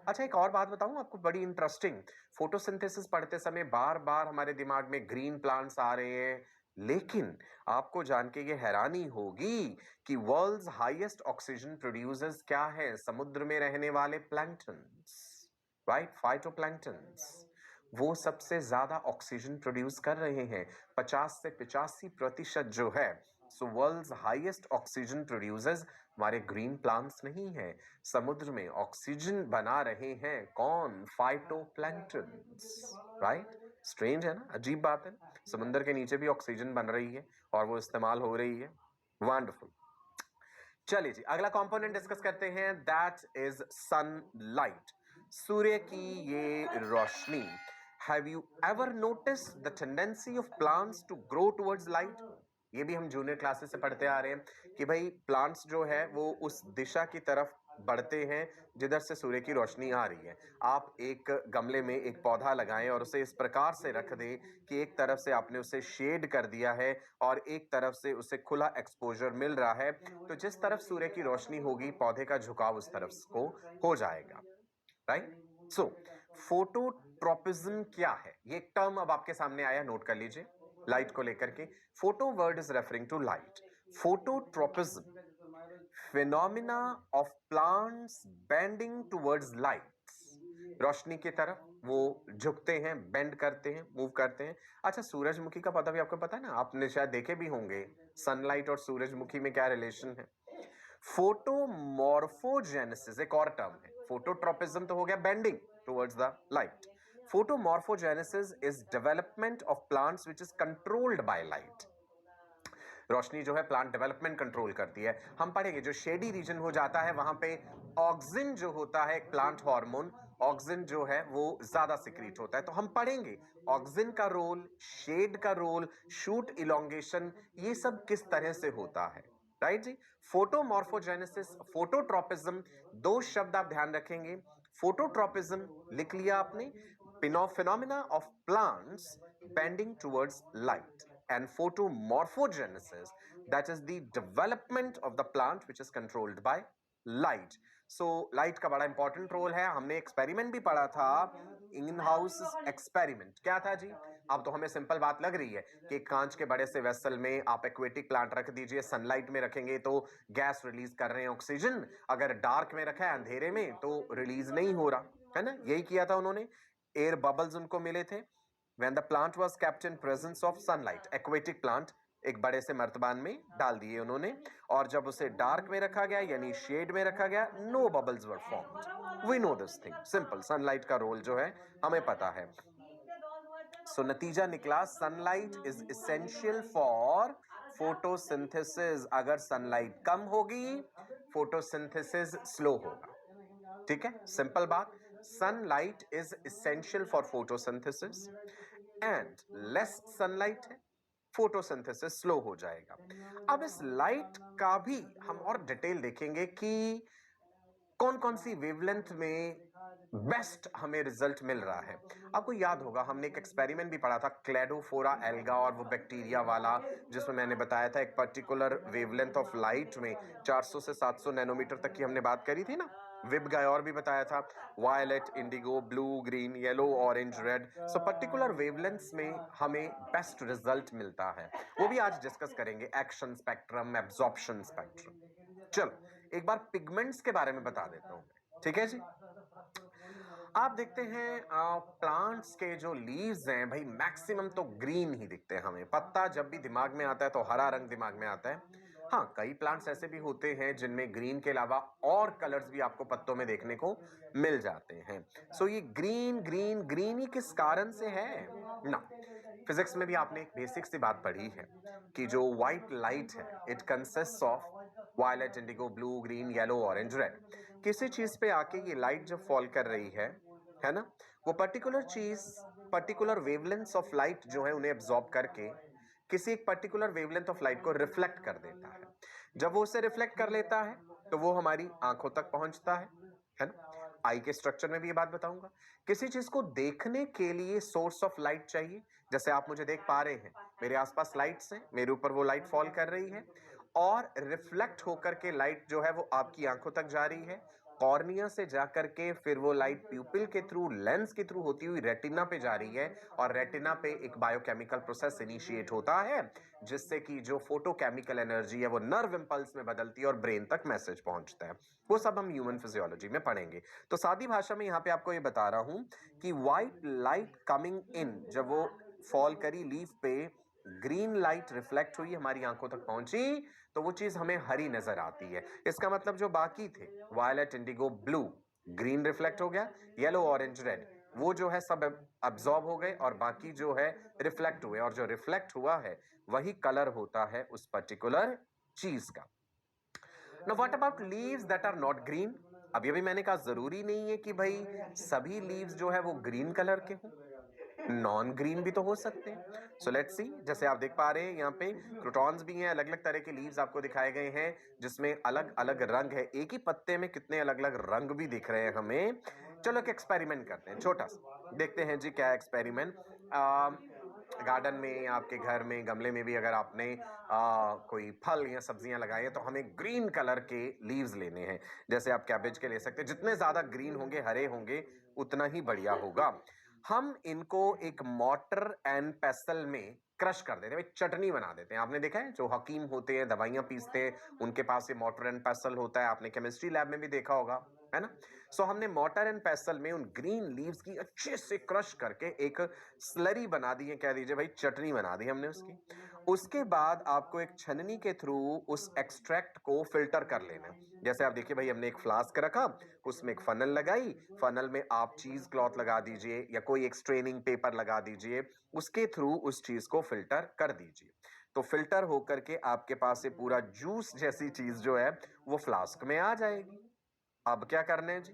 अच्छा एक और बात बताऊं आपको, बड़ी इंटरेस्टिंग। फोटोसिंथेसिस पढ़ते समय बार बार हमारे दिमाग में ग्रीन प्लांट्स आ रहे हैं, लेकिन आपको जान के ये हैरानी होगी कि वर्ल्ड्स हाईएस्ट ऑक्सीजन प्रोड्यूसर्स क्या है? समुद्र में रहने वाले प्लैंक्टन्स, राइट, फाइटोप्लैंक्टन्स। वो सबसे ज्यादा ऑक्सीजन प्रोड्यूस कर रहे हैं, 50 से 85% जो है। सो वर्ल्ड्स हाईएस्ट ऑक्सीजन प्रोड्यूसर्स हमारे ग्रीन प्लांट्स नहीं है, समुद्र में ऑक्सीजन बना रहे हैं कौन? Phytoplanktons, right. स्ट्रेंज है ना, अजीब बात है। समुद्र के नीचे भी ऑक्सीजन बन रही है और वो इस्तेमाल हो रही है। वंडरफुल। चलिए जी, अगला कंपोनेंट डिस्कस करते हैं, दैट इज सनलाइट, सूर्य की ये रोशनी। Have you ever notice the tendency of plants to grow towards light? ये भी हम जूनियर क्लासेस से पढ़ते आ रहे हैं कि भाई प्लांट्स जो है वो उस दिशा की तरफ बढ़ते हैं जिधर से सूर्य की रोशनी आ रही है। आप एक गमले में एक पौधा लगाएं और उसे इस प्रकार से रख दें कि एक तरफ से आपने उसे शेड कर दिया है और एक तरफ से उसे खुला एक्सपोजर मिल रहा है, तो जिस तरफ सूर्य की रोशनी होगी पौधे का झुकाव उस तरफ को हो जाएगा, राइट। सो फोटोट्रोपिज्म क्या है? ये एक टर्म अब आपके सामने आया, नोट कर लीजिए लाइट को लेकर के। Photo word is referring to light. Phototropism, phenomena of plants bending towards light, रोशनी की तरफ वो झुकते हैं, बेंड करते हैं, मूव करते हैं। अच्छा सूरजमुखी का पता भी आपको पता है ना, आपने शायद देखे भी होंगे, सनलाइट और सूरजमुखी में क्या रिलेशन है। फोटोमॉर्फोजेनेसिस एक और टर्म है। फोटोट्रोपिज्म तो हो गया bending towards the light. Photomorphogenesis is development of plants which is controlled by light. रोशनी जो है प्लांट डेवलपमेंट कंट्रोल करती है। हम पढ़ेंगे जो शेडी रीजन हो जाता है वहां पे ऑक्सिन जो होता है, एक प्लांट हार्मोन, ऑक्सिन जो है वो ज्यादा सिक्रीट होता है। तो हम पढ़ेंगे ऑक्सिन का रोल, शेड का रोल, शूट इलोंगेशन, ये सब किस तरह से होता है, राइट जी। फोटोमॉर्फोजेनेसिस, फोटोट्रोपिज्म, दो शब्द आप ध्यान रखेंगे। फोटोट्रोपिज्म लिख लिया आपने, phenomena of plants bending towards light, and photomorphogenesis, that is the development of the plant which is controlled by light. So light का बड़ा इंपॉर्टेंट रोल है। हमने एक्सपेरिमेंट भी पढ़ा था इन हाउस एक्सपेरिमेंट। क्या था जी? अब तो हमें सिंपल बात लग रही है कि कांच के बड़े से वेसल में आप एक्वेटिक प्लांट रख दीजिए, सनलाइट में रखेंगे तो गैस रिलीज कर रहे हैं ऑक्सीजन, अगर डार्क में रखा है अंधेरे में तो रिलीज नहीं हो रहा है ना। यही किया था उन्होंने, एयर बबल्स उनको मिले थे। When the plant was kept in presence of sunlight, aquatic plant एक बड़े से मर्तबान में डाल दिए उन्होंने, और जब उसे डार्क में रखा गया यानी शेड में रखा गया, no bubbles were formed. We know this thing, simple, sunlight का रोल जो है हमें पता है। सो नतीजा निकला, sunlight is essential for photosynthesis. अगर सनलाइट कम होगी फोटोसिंथेसिस स्लो होगा। ठीक है, सिंपल बात। Sunlight is essential for photosynthesis and less sunlight है, फोटोसिंथेसिस स्लो हो जाएगा। अब इस लाइट का भी हम और डिटेल देखेंगे कि कौन कौन सी वेवलेंथ में बेस्ट हमें रिजल्ट मिल रहा है। आपको याद होगा हमने एक एक्सपेरिमेंट भी पढ़ा था, क्लेडोफोरा एल्गा और वो बैक्टीरिया वाला, जिसमें मैंने बताया था एक पर्टिकुलर वेवलेंथ ऑफ लाइट में 400 से 700 नैनोमीटर तक की हमने बात करी थी ना। विब गायोर भी बताया था, violet, indigo, blue, green, yellow, orange, red. So particular wavelengths में हमें बेस्ट रिजल्ट मिलता है, वो भी आज डिस्कस करेंगे। Action spectrum, absorption spectrum. चलो एक बार पिगमेंट्स के बारे में बता देता हूं, ठीक है जी। आप देखते हैं प्लांट्स के जो लीव्स हैं भाई, मैक्सिमम तो ग्रीन ही दिखते हैं हमें। पत्ता जब भी दिमाग में आता है तो हरा रंग दिमाग में आता है। हाँ, कई प्लांट्स ऐसे भी होते हैं जिनमें ग्रीन के अलावा और कलर्स भी आपको पत्तों में देखने को मिल जाते हैं। सो ये ग्रीन ग्रीन ग्रीन ही किस कारण से है ना। फिजिक्स में भी आपने एक बेसिक सी बात पढ़ी है कि जो व्हाइट लाइट है it consist of violet, indigo, blue, green, yellow, orange, red. किसी चीज पे आके ये लाइट जब फॉल कर रही है ना, वो पर्टिकुलर चीज, पर्टिकुलर वेवलेंथ्स ऑफ लाइट जो है उन्हें एब्जॉर्ब करके किसी एक पर्टिकुलर वेवलेंथ ऑफ लाइट को रिफ्लेक्ट कर देता है। जब वो उसे रिफ्लेक्ट कर लेता है तो वो हमारी आंखों तक पहुंचता है ना। आई के स्ट्रक्चर में भी ये बात बताऊंगा। किसी चीज को देखने के लिए सोर्स ऑफ लाइट चाहिए। जैसे आप मुझे देख पा रहे हैं, मेरे आसपास लाइट्स हैं, मेरे ऊपर वो लाइट फॉल कर रही है और रिफ्लेक्ट होकर के लाइट जो है वो आपकी आंखों तक जा रही है, कॉर्निया से जाकर के फिर वो लाइट प्यूपिल के थ्रू, लेंस के थ्रू होती हुई रेटिना पे जा रही है, और रेटिना पे एक बायोकेमिकल प्रोसेस इनिशिएट होता है जिससे कि जो फोटोकेमिकल एनर्जी है वो नर्व इंपल्स में बदलती है और ब्रेन तक मैसेज पहुंचता है। वो सब हम ह्यूमन फिजियोलॉजी में पढ़ेंगे। तो सादी भाषा में यहाँ पे आपको ये बता रहा हूं कि व्हाइट लाइट कमिंग इन, जब वो फॉल करी लीफ पे, ग्रीन लाइट रिफ्लेक्ट हुई, हमारी आंखों तक पहुंची, तो वो चीज हमें हरी नजर आती है। इसका मतलब जो बाकी थे, violet, indigo, blue, green reflect हो गया, येलो, ऑरेंज, रेड, वो जो है सब अब्सॉर्ब हो गए और बाकी जो है रिफ्लेक्ट हुए, और जो रिफ्लेक्ट हुआ है वही कलर होता है उस पर्टिकुलर चीज का। Now what about leaves that are not green? अब ये भी मैंने कहा जरूरी नहीं है कि भाई सभी लीव्स जो है वो ग्रीन कलर के हों, नॉन ग्रीन भी तो हो सकते हैं। सो लेट्स सी, जैसे आप देख पा रहे हैं यहाँ पे क्रोटॉन्स भी हैं, अलग अलग तरह के लीव्स आपको दिखाए गए हैं जिसमें अलग अलग रंग है। एक ही पत्ते में कितने अलग अलग रंग भी दिख रहे हैं हमें। चलो एक एक्सपेरिमेंट करते हैं छोटा सा, देखते हैं जी क्या एक्सपेरिमेंट। गार्डन में, आपके घर में गमले में भी अगर आपने कोई फल या सब्जियां लगाई हैं तो हमें ग्रीन कलर के लीव्स लेने हैं। जैसे आप कैबेज के ले सकते हैं, जितने ज्यादा ग्रीन होंगे, हरे होंगे, उतना ही बढ़िया होगा। हम इनको एक मॉर्टर एंड पेसल में क्रश कर देते हैं, चटनी बना देते हैं। आपने देखा है जो हकीम होते हैं, दवाइयां पीसते हैं, उनके पास ये मॉर्टर एंड पेसल होता है, आपने केमिस्ट्री लैब में भी देखा होगा, है ना। सो हमने मॉर्टर एंड पेसल में उन ग्रीन लीव्स की अच्छे से क्रश करके एक स्लरी बना दी है, कह दीजिए भाई चटनी बना दी हमने उसकी। उसके बाद आपको एक छन्नी के थ्रू उस एक्सट्रैक्ट को फिल्टर कर लेना है। जैसे आप देखिए भाई, हमने एक फ्लास्क रखा, उसमें एक फनल लगाई, फनल में आप चीज क्लॉथ लगा दीजिए या कोई एक स्ट्रेनिंग पेपर लगा दीजिए, उसके थ्रू उस चीज को फिल्टर कर दीजिए। तो फिल्टर होकर के आपके पास से पूरा जूस जैसी चीज जो है वो फ्लास्क में आ जाएगी। अब क्या करना है जी?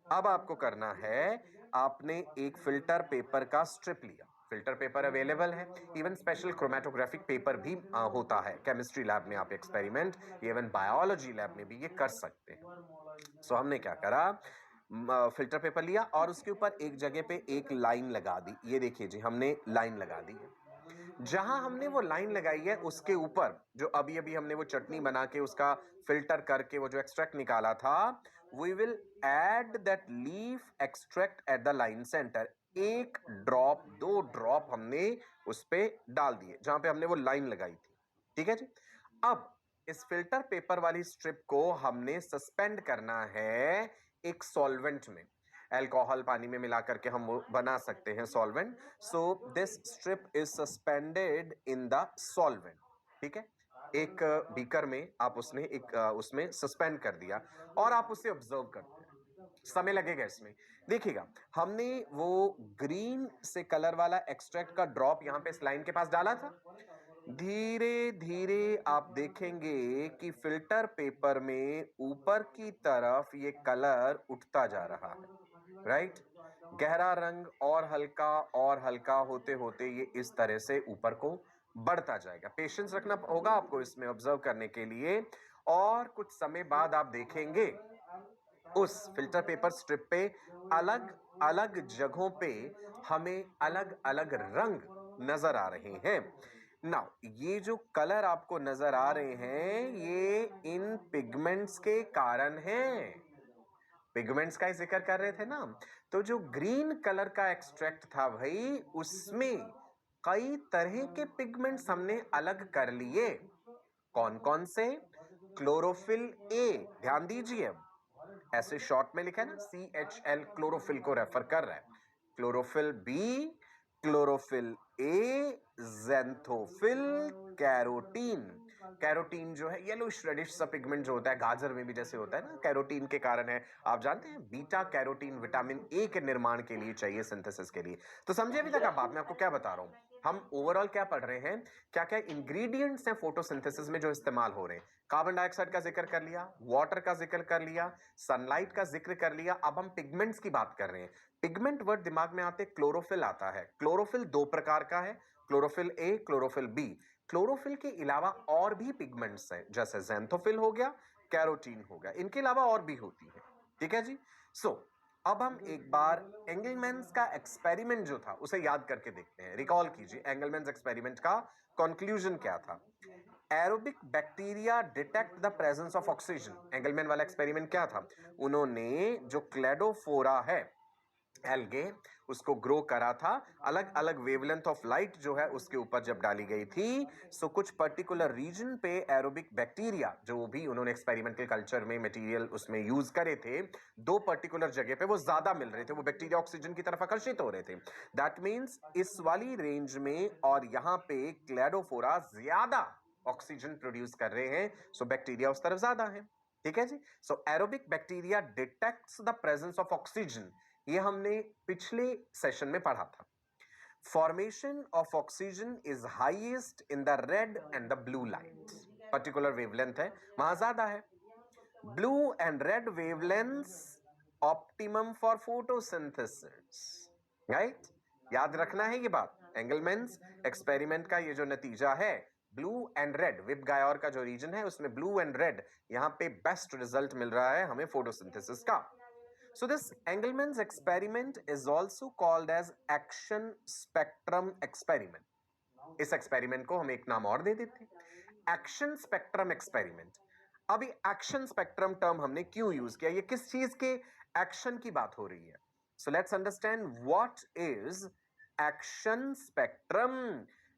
अब आपको करना है, आपने एक फिल्टर पेपर का स्ट्रिप लिया, फिल्टर पेपर अवेलेबल है, इवन स्पेशल क्रोमेटोग्राफिक पेपर भी होता है केमिस्ट्री लैब में। आप एक्सपेरिमेंट इवन बायोलॉजी लैब में भी ये कर सकते हैं। सो हमने क्या करा, फिल्टर पेपर लिया और उसके ऊपर एक जगह पे एक लाइन लगा दी। ये देखिए जी, हमने लाइन लगा दी है। जहां हमने वो लाइन लगाई है उसके ऊपर जो अभी अभी हमने वो चटनी बना के उसका फिल्टर करके वो जो एक्सट्रैक्ट निकाला था, we will add that leaf extract at the line centre. एक ड्रॉप, 2 ड्रॉप हमने उस पे डाल दिए जहां पे हमने वो लाइन लगाई थी। ठीक है जी। अब इस फिल्टर पेपर वाली स्ट्रिप को हमने सस्पेंड करना है एक सॉल्वेंट में। अल्कोहल पानी में मिला करके हम वो बना सकते हैं solvent. So this strip is suspended in the solvent. ठीक है, एक बीकर में आप उसमें सस्पेंड कर दिया और आप उसे ऑब्जर्व करते हैं। समय लगेगा इसमें। देखिएगा, हमने वो ग्रीन से कलर वाला एक्सट्रैक्ट का ड्रॉप यहां पे इस लाइन के पास डाला था। धीरे धीरे आप देखेंगे कि फिल्टर पेपर में ऊपर की तरफ ये कलर उठता जा रहा है, राइट। गहरा रंग और हल्का होते होते ये इस तरह से ऊपर को बढ़ता जाएगा। पेशेंस रखना होगा आपको इसमें ऑब्जर्व करने के लिए। और कुछ समय बाद आप देखेंगे उस फिल्टर पेपर स्ट्रिप पे अलग अलग जगहों पे हमें अलग अलग रंग नजर आ रहे हैं। नाउ ये जो कलर आपको नजर आ रहे हैं ये इन पिगमेंट्स के कारण हैं। पिगमेंट्स का ही जिक्र कर रहे थे ना। तो जो ग्रीन कलर का एक्सट्रैक्ट था भाई, उसमें कई तरह के पिगमेंट्स हमने अलग कर लिए। कौन कौन से? क्लोरोफिल ए, ध्यान दीजिए, अब ऐसे शॉर्ट में लिखा है ना, CHL, क्लोरोफिल को रेफर कर रहा है। Chlorophyll B, chlorophyll A, xanthophyll, carotene. Carotene जो है येलोइश रेडिश सा पिगमेंट जो होता है, गाजर में भी जैसे होता है ना, कैरोटीन के कारण है। आप जानते हैं बीटा कैरोटीन विटामिन ए के निर्माण के लिए चाहिए, सिंथेसिस के लिए। तो समझे अभी तक आप बात, मैं आपको क्या बता रहा हूं, हम ओवरऑल क्या पढ़ रहे हैं, क्या क्या इंग्रेडिएंट्स हैं फोटोसिंथेसिस में जो इस्तेमाल हो रहे हैं। कार्बन डाइऑक्साइड का जिक्र कर लिया, वाटर का जिक्र कर लिया, सनलाइट का जिक्र कर लिया। अब हम पिगमेंट्स की बात कर रहे हैं। पिगमेंट वर्ड दिमाग में आते क्लोरोफिल आता है। क्लोरोफिल दो प्रकार का है, chlorophyll A, chlorophyll B. Chlorophyll के अलावा और भी पिगमेंट्स हैं, जैसे ज़ैंथोफिल हो गया, कैरोटीन हो गया, इनके अलावा और भी होती है। ठीक है जी। सो अब हम एक बार एंगलमैन्स का एक्सपेरिमेंट जो था उसे याद करके देखते हैं। रिकॉल कीजिए एंगलमैन्स एक्सपेरिमेंट का कंक्लूजन क्या था। Aerobic bacteria detect the presence of oxygen. Engelmann वाला एक्सपेरिमेंट क्या था, उन्होंने जो क्लेडोफोरा है, एल्गे, उसको ग्रो करा था। अलग अलग वेवलेंथ ऑफ लाइट जो है उसके ऊपर जब डाली गई थी, सो कुछ पर्टिकुलर रीजन पे एरोबिक बैक्टीरिया जो भी उन्होंने एक्सपेरिमेंटल कल्चर में मटेरियल उसमें यूज करे थे, दो पर्टिकुलर जगह पे वो ज्यादा मिल रहे थे, वो बैक्टीरिया ऑक्सीजन की तरफ आकर्षित हो रहे थे। दैट मीन्स इस वाली रेंज में और यहां पे क्लेडोफोरा ज्यादा ऑक्सीजन प्रोड्यूस कर रहे हैं, सो बैक्टीरिया उस तरफ ज्यादा है। ठीक है जी। So aerobic bacteria detects the presence of oxygen, ये हमने पिछले सेशन में पढ़ा था। Formation of oxygen is highest in the red and the blue light. Particular wavelength है वहां ज्यादा है। Blue and red wavelengths optimum for photosynthesis, right. याद रखना है ये बात। एंगलमैन्स एक्सपेरिमेंट का ये जो नतीजा है, ब्लू एंड रेड, विप गायोर का जो रीजन है उसमें ब्लू एंड रेड, यहां पे बेस्ट रिजल्ट मिल रहा है हमें फोटोसिंथेसिस का। So this Engelmann's experiment is also called as action spectrum experiment. इस एक्सपेरिमेंट को हम एक नाम और दे देते हैं, एक्शन स्पेक्ट्रम एक्सपेरिमेंट। अभी एक्शन स्पेक्ट्रम टर्म हमने क्यों यूज किया, ये किस चीज के एक्शन की बात हो रही है। So let's understand what is action spectrum.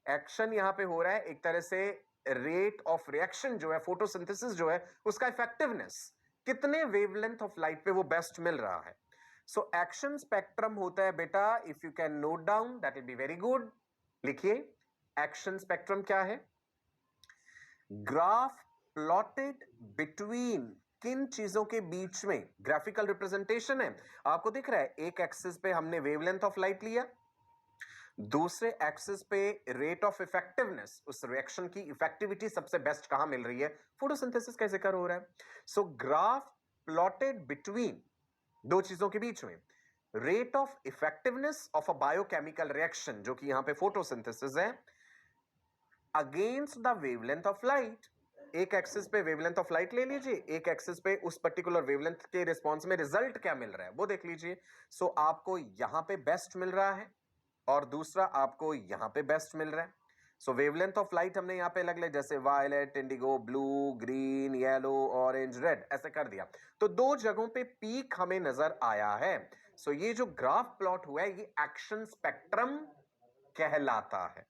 Action यहां पे हो रहा है एक तरह से रेट ऑफ रिएक्शन जो है, फोटोसिंथेसिस जो है उसका इफेक्टिवनेस, कितने वेवलेंथ ऑफ लाइट पे वो बेस्ट मिल रहा है। सो एक्शन स्पेक्ट्रम होता है बेटा, if you can note down that will be very good. लिखिए एक्शन स्पेक्ट्रम क्या है। ग्राफ प्लॉटेड बिटवीन, किन चीजों के बीच में, ग्राफिकल रिप्रेजेंटेशन है। आपको दिख रहा है एक एक्सिस पे हमने वेवलेंथ ऑफ लाइट लिया, दूसरे एक्सिस पे रेट ऑफ इफेक्टिवनेस, उस रिएक्शन की इफेक्टिविटी सबसे बेस्ट कहां मिल रही है, फोटोसिंथेसिस का जिक्र हो रहा है। सो ग्राफ प्लॉटेड बिटवीन, दो चीजों के बीच में, rate of effectiveness of a biochemical reaction जो कि यहां पे फोटोसिंथेसिस है, against the wavelength of light. एक एक्सिस पे वेवलेंथ ऑफ लाइट ले लीजिए, एक एक्सिस पे उस पर्टिकुलर वेवलेंथ के रिस्पॉन्स में रिजल्ट क्या मिल रहा है वो देख लीजिए। सो आपको यहां पे बेस्ट मिल रहा है और दूसरा आपको यहां पे बेस्ट मिल रहा है। सो वेवलेंथ ऑफ लाइट हमने यहां पे लग ले, जैसे violet, indigo, blue, green, yellow, orange, red, ऐसे कर दिया। तो दो जगहों पे पीक हमें नजर आया है। सो ये जो ग्राफ प्लॉट हुआ है ये एक्शन स्पेक्ट्रम कहलाता है,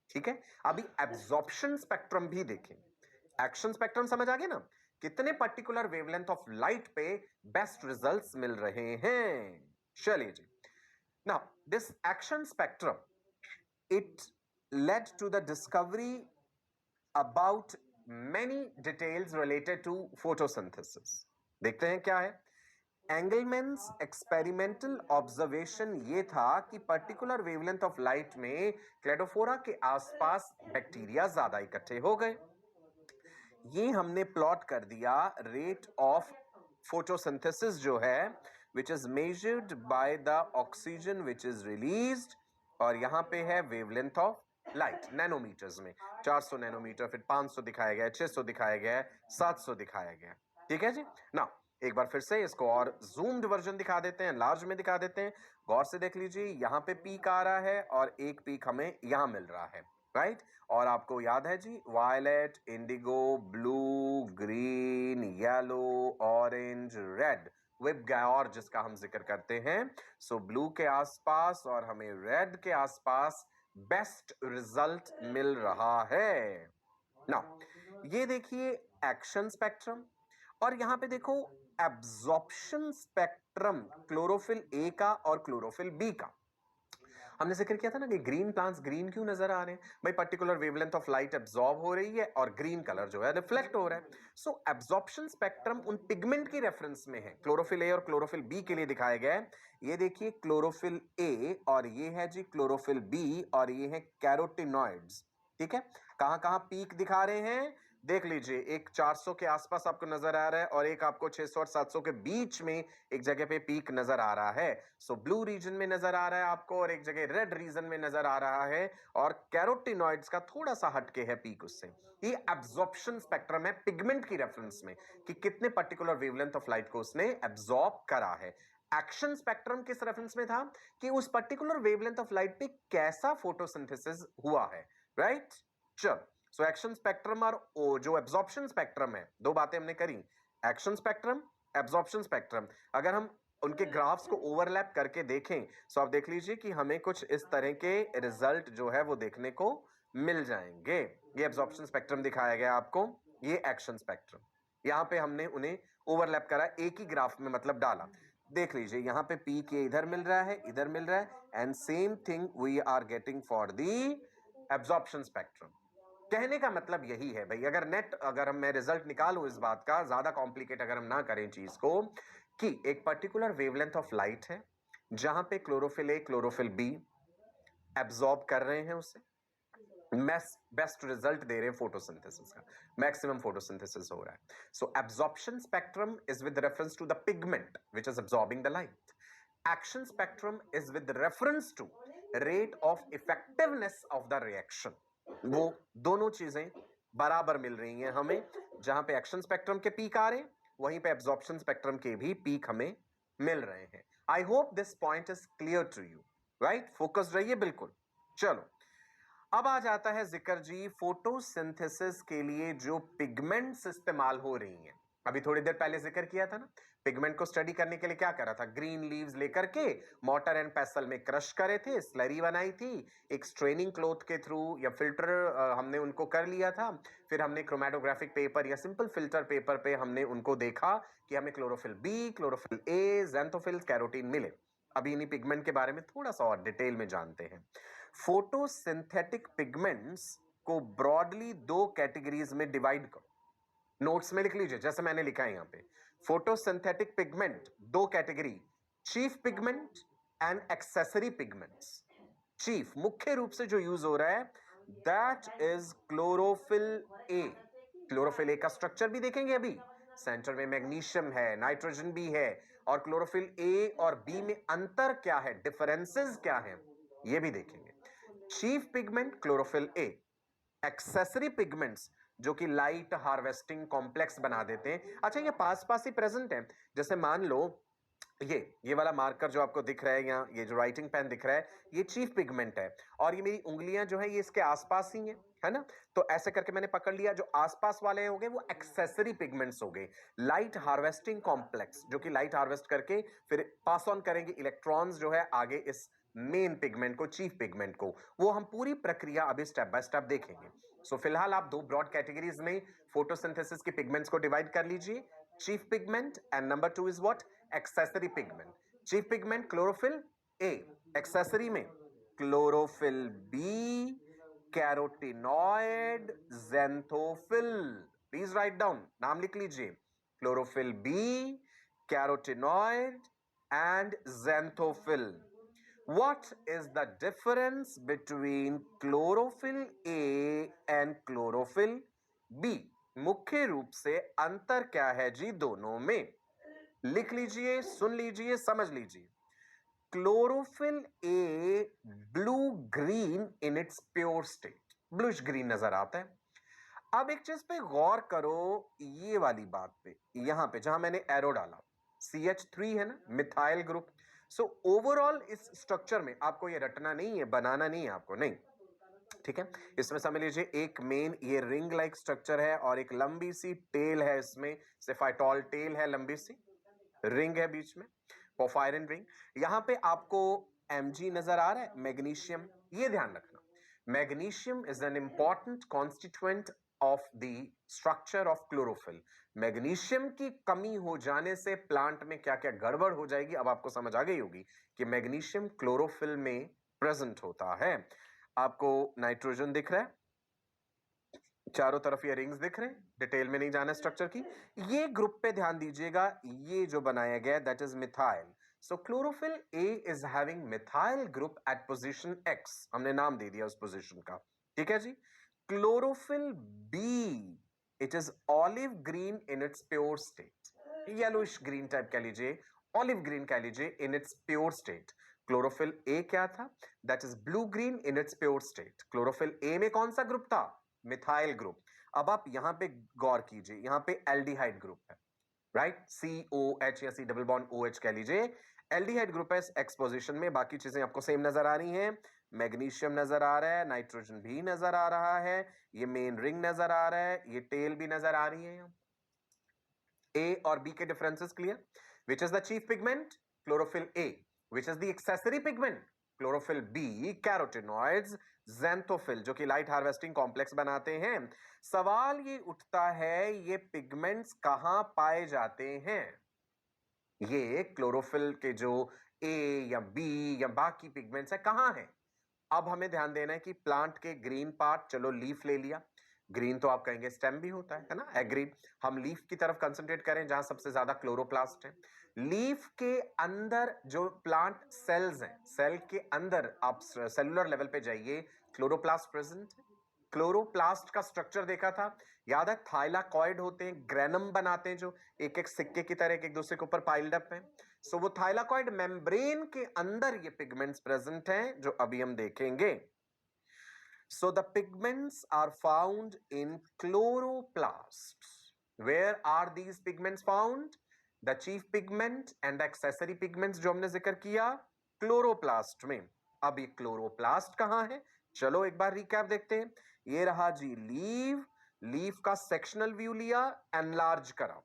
ठीक है। अभी एब्जॉर्प्शन स्पेक्ट्रम भी देखेंगे। एक्शन स्पेक्ट्रम समझ आ गया ना, कितने पर्टिकुलर वेवलेंथ ऑफ लाइट पे बेस्ट रिजल्ट्स मिल रहे हैं। चलिए जी, now this action spectrum it led to the discovery about many details related to photosynthesis. देखते हैं क्या है। एंगलमैन्स एक्सपेरिमेंटल ऑब्जर्वेशन ये था कि पर्टिकुलर वेवलेंथ ऑफ लाइट में क्लेडोफोरा के आसपास बैक्टीरिया ज्यादा इकट्ठे हो गए। ये हमने प्लॉट कर दिया रेट ऑफ फोटोसिंथेसिस जो है which is measured by the oxygen which is released, और यहां पे है वेवलेंथ ऑफ लाइट नैनोमीटर्स में। 400 नैनोमीटर, फिर 500 दिखाया गया, 600 दिखाया गया, 700 दिखाया गया, ठीक है जी ना। एक बार फिर से इसको और जूम्ड वर्जन दिखा देते हैं, लार्ज में दिखा देते हैं। गौर से देख लीजिए, यहाँ पे पीक आ रहा है और एक पीक हमें यहाँ मिल रहा है, राइट। और आपको याद है जी, violet, indigo, blue, green, yellow, orange, red, VIBGYOR जिसका हम जिक्र करते हैं। सो ब्लू के आसपास और हमें रेड के आसपास बेस्ट रिजल्ट मिल रहा है। नाउ ये देखिए एक्शन स्पेक्ट्रम, और यहां पे देखो एब्जॉर्प्शन स्पेक्ट्रम क्लोरोफिल ए का और क्लोरोफिल बी का। हमने जिक्र किया था ना कि ग्रीन प्लांट्स ग्रीन क्यों नजर आ रहे हैं भाई, particular wavelength of light absorb हो रही है और ग्रीन कलर जो है रिफ्लेक्ट हो रहा है। सो एब्जॉर्प्शन स्पेक्ट्रम उन पिगमेंट की रेफरेंस में है, क्लोरोफिल ए और क्लोरोफिल बी के लिए दिखाया गया है। ये देखिए क्लोरोफिल ए और ये है जी क्लोरोफिल बी, और ये है कैरोटिनॉइड्स, ठीक है। कहां कहां पीक दिखा रहे हैं देख लीजिए, एक 400 के आसपास आपको नजर आ रहा है और एक आपको 600 और 700 के बीच में एक जगह पे पीक नजर आ रहा है। सो ब्लू रीजन में नजर आ रहा है आपको और एक जगह रेड रीजन में नजर आ रहा है, और कैरोटिनॉइड्स का थोड़ा सा हटके है पीक उससे। ये एब्जॉर्प्शन स्पेक्ट्रम है पिगमेंट की रेफरेंस में कि कितने पर्टिकुलर वेवलेंथ ऑफ लाइट को उसने एब्जॉर्ब करा है। एक्शन स्पेक्ट्रम किस रेफरेंस में था कि उस पर्टिकुलर वेवलेंथ ऑफ लाइट पे कैसा फोटोसिंथेसिस हुआ है, राइट। चलो, सो एक्शन स्पेक्ट्रम और जो एब्जॉर्प्शन स्पेक्ट्रम है, दो बातें हमने करी, एक्शन स्पेक्ट्रम, एब्जॉर्प्शन स्पेक्ट्रम। अगर हम उनके ग्राफ्स को ओवरलैप करके देखें तो आप देख लीजिए कि हमें कुछ इस तरह के रिजल्ट जो है वो देखने को मिल जाएंगे। ये एब्जॉर्प्शन स्पेक्ट्रम दिखाया गया आपको, ये एक्शन स्पेक्ट्रम। यहां पे हमने उन्हें ओवरलैप करा, एक ही ग्राफ में मतलब डाला। देख लीजिए यहाँ पे पीक ये इधर मिल रहा है, इधर मिल रहा है, and same thing we are getting for the absorption spectrum. कहने का मतलब यही है भाई, अगर मैं रिजल्ट निकालूं इस बात का, ज्यादा कॉम्प्लिकेट अगर हम ना करें चीज को, कि एक पर्टिकुलर वेवलेंथ ऑफ लाइट है जहां पे chlorophyll A chlorophyll be absorb कर रहे हैं, उसे बेस्ट रिजल्ट दे रहे हैं फोटोसिंथेसिस का, मैक्सिमम फोटोसिंथेसिस हो रहा है। So absorption spectrum is with reference to the pigment which is absorbing the light. Action spectrum is with reference to rate of effectiveness of the reaction. वो दोनों चीजें बराबर मिल रही हैं हमें, जहां पे एक्शन स्पेक्ट्रम के पीक आ रहे हैं वहीं पे एब्जॉर्प्शन स्पेक्ट्रम के भी पीक हमें मिल रहे हैं। I hope this point is clear to you, right. Focus रहिए बिल्कुल। चलो, अब आ जाता है जिक्र जी फोटोसिंथेसिस के लिए जो पिगमेंट्स इस्तेमाल हो रही हैं। अभी थोड़ी देर पहले जिक्र किया था ना, पिगमेंट को स्टडी करने के लिए क्या करा था, ग्रीन लीव्स लेकर के मॉर्टर एंड पेसल में क्रश करे थे, स्लरी बनाई थी, एक स्ट्रेनिंग क्लॉथ के थ्रू या फिल्टर हमने उनको कर लिया था, फिर हमने क्रोमेटोग्राफिक पेपर या सिंपल फिल्टर पेपर पे हमने उनको देखा कि हमें chlorophyll B, chlorophyll A, ज़ैंथोफिल्स, carotene मिले। अभी इन्हीं पिगमेंट के बारे में थोड़ा सा और डिटेल में जानते हैं। फोटोसिंथेटिक पिगमेंट्स को ब्रॉडली दो कैटेगरीज में डिवाइड करो, नोट्स में लिख लीजिए जैसे मैंने लिखा है यहां पे। फोटोसिंथेटिक पिगमेंट दो category, chief pigment and accessory pigments. Chief मुख्य रूप से जो यूज हो रहा है that is chlorophyll A. Chlorophyll A का स्ट्रक्चर भी देखेंगे अभी, सेंटर में मैग्नीशियम है, नाइट्रोजन भी है, और क्लोरोफिल ए और बी में अंतर क्या है, डिफरेंसेस क्या है, ये भी देखेंगे। Chief pigment chlorophyll A, accessory pigments जो कि लाइट हार्वेस्टिंग कॉम्प्लेक्स बना देते हैं। अच्छा, ये पास पास ही प्रेजेंट है, जैसे मान लो ये वाला मार्कर जो आपको दिख रहा है, यहाँ ये जो राइटिंग पेन दिख रहा है, ये चीफ पिगमेंट है और ये मेरी उंगलियां जो है ये इसके आसपास ही है ना। तो ऐसे करके मैंने पकड़ लिया। जो आसपास वाले हो गए वो एक्सेसरी पिगमेंट्स हो गए, लाइट हार्वेस्टिंग कॉम्प्लेक्स, जो कि लाइट हार्वेस्ट करके फिर पास ऑन करेंगे इलेक्ट्रॉन्स जो है आगे इस मेन पिगमेंट को, चीफ पिगमेंट को। वो हम पूरी प्रक्रिया अभी स्टेप बाय स्टेप देखेंगे। सो फिलहाल आप दो ब्रॉड कैटेगरीज में फोटोसिंथेसिस के पिगमेंट्स को डिवाइड कर लीजिए, chief pigment and number two is what, accessory pigment. Chief pigment chlorophyll A, accessory में chlorophyll B, carotenoid, xanthophyll. Please write down, नाम लिख लीजिए, chlorophyll B, carotenoid and xanthophyll. What is the difference between chlorophyll A and chlorophyll B? मुख्य रूप से अंतर क्या है जी दोनों में? लिख लीजिए, सुन लीजिए, समझ लीजिए। Chlorophyll A blue green in its pure state, bluish green नजर आता है। अब एक चीज पे गौर करो, ये वाली बात पे, यहां पे जहां मैंने एरो डाला, CH3 है ना, मिथाइल ग्रुप। सो ओवरऑल इस स्ट्रक्चर में आपको ये रटना नहीं है, बनाना नहीं है आपको, नहीं, ठीक है। इसमें समझ लीजिए एक मेन ये रिंग लाइक स्ट्रक्चर है और एक लंबी सी टेल है, इसमें सेफाइटॉल टेल है, लंबी सी रिंग है बीच में, पोरफायरिन रिंग। यहां पे आपको Mg नजर आ रहा है, मैग्नीशियम। ये ध्यान रखना, magnesium is an important constituent of the structure of chlorophyll. Magnesium की कमी हो जाने से प्लांट में क्या क्या गड़बड़ हो जाएगी, अब आपको समझ आ गई होगी कि मैग्नीशियम क्लोरोफिल में प्रेजेंट होता है। आपको नाइट्रोजन दिख रहा है, चारों तरफ ये रिंग्स दिख रहे हैं, डिटेल में नहीं जाना स्ट्रक्चर की। ये ग्रुप पे ध्यान दीजिएगा, ये जो बनाया गया that is methyl. So chlorophyll A is having methyl group at position X, हमने नाम दे दिया उस पोजीशन का, ठीक है जी। Chlorophyll B, it is olive green in its pure state, yellowish green type कह लीजिए, ऑलिव ग्रीन कह लीजिए, in its pure state. Chlorophyll A क्या था, that is blue green in its pure state. Chlorophyll A में कौन सा group था, मिथाइल ग्रुप। अब आप यहां पे गौर कीजिए, यहां पे एल्डिहाइड ग्रुप है, राइट, COH या C डबल बॉन्ड OH कह लीजिए, एल्डिहाइड ग्रुप है एक्सपोजिशन में। बाकी चीजें आपको सेम नजर आ रही हैं, मैग्नीशियम नजर आ रहा है, नाइट्रोजन भी नजर आ रहा है, ये मेन रिंग नजर आ रहा है, ये टेल भी नजर आ रही है। A और B के differences clear? Which is the chief pigment? Chlorophyll A. Which is the accessory pigment? Chlorophyll B, carotenoids, xanthophyll, जो कि लाइट हार्वेस्टिंग कॉम्प्लेक्स बनाते हैं। सवाल ये उठता है, ये पिगमेंट्स कहां पाए जाते हैं? ये क्लोरोफिल के जो A या B या बाकी पिगमेंट्स है, कहां है? अब हमें ध्यान देना है कि प्लांट के ग्रीन पार्ट, चलो लीफ ले लिया, ग्रीन तो आप कहेंगे स्टेम भी होता है ना, एग्रीड। हम लीफ की तरफ कंसंट्रेट करें जहां सबसे ज्यादा क्लोरोप्लास्ट है। लीफ के अंदर जो प्लांट सेल्स हैं, सेल के अंदर आप सेलुलर लेवल पे जाइए, क्लोरोप्लास्ट प्रेजेंट है। क्लोरोप्लास्ट का स्ट्रक्चर देखा था, याद है, थाइलाकॉइड होते हैं, ग्रेनम बनाते हैं, जो एक एक सिक्के की तरह एक दूसरे के ऊपर पाइल्ड अप है। सो वो थाइलाकॉइड मेम्ब्रेन के अंदर ये पिगमेंट्स प्रेजेंट हैं, जो अभी हम देखेंगे। So the pigments are found in chloroplasts. Where are these pigments found? The chief pigment and the accessory pigments जो हमने जिक्र किया, क्लोरोप्लास्ट में। अब ये क्लोरोप्लास्ट कहां है, चलो एक बार रिकैप देखते हैं। ये रहा जी लीव, लीफ का सेक्शनल व्यू लिया, एनलार्ज करा,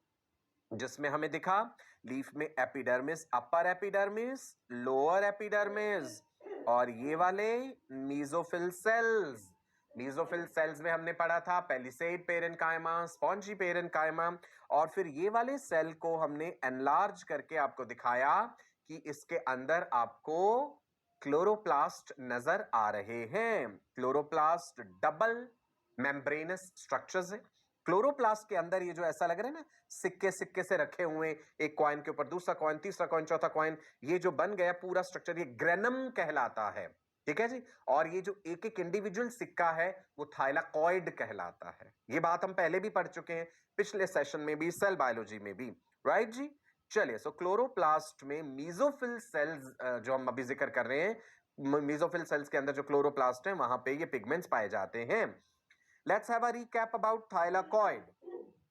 जिसमें हमें दिखा लीफ में epidermis, upper epidermis, lower epidermis, और ये वाले मीजोफिल सेल्स। मीजोफिल सेल्स में हमने पढ़ा था पेलिसेड पेरेन्काइमा, स्पॉन्जी पेरेन्काइमा, और फिर ये वाले सेल को हमने एनलार्ज करके आपको दिखाया कि इसके अंदर आपको क्लोरोप्लास्ट नजर आ रहे हैं। क्लोरोप्लास्ट डबल मेम्ब्रेनस स्ट्रक्चर्स है। क्लोरोप्लास्ट के अंदर ये जो ऐसा लग रहा है ना, सिक्के सिक्के से रखे हुए, एक कॉइन के ऊपर दूसरा कॉइन, तीसरा कॉइन, चौथा कॉइन, ये जो बन गया पूरा स्ट्रक्चर, ये ग्रेनम कहलाता है, ठीक है जी। और ये जो एक एक इंडिविजुअल सिक्का है वो थाइलाकॉइड कहलाता है। ये बात हम पहले भी पढ़ चुके हैं, पिछले सेशन में भी, सेल बायोलॉजी में भी, राइट जी। चलिए, सो क्लोरोप्लास्ट में मीजोफिल सेल्स जो हम अभी जिक्र कर रहे हैं, मीजोफिल सेल्स के अंदर जो क्लोरोप्लास्ट है वहां पे ये पिगमेंट्स पाए जाते हैं। Let's have a recap about thylakoid.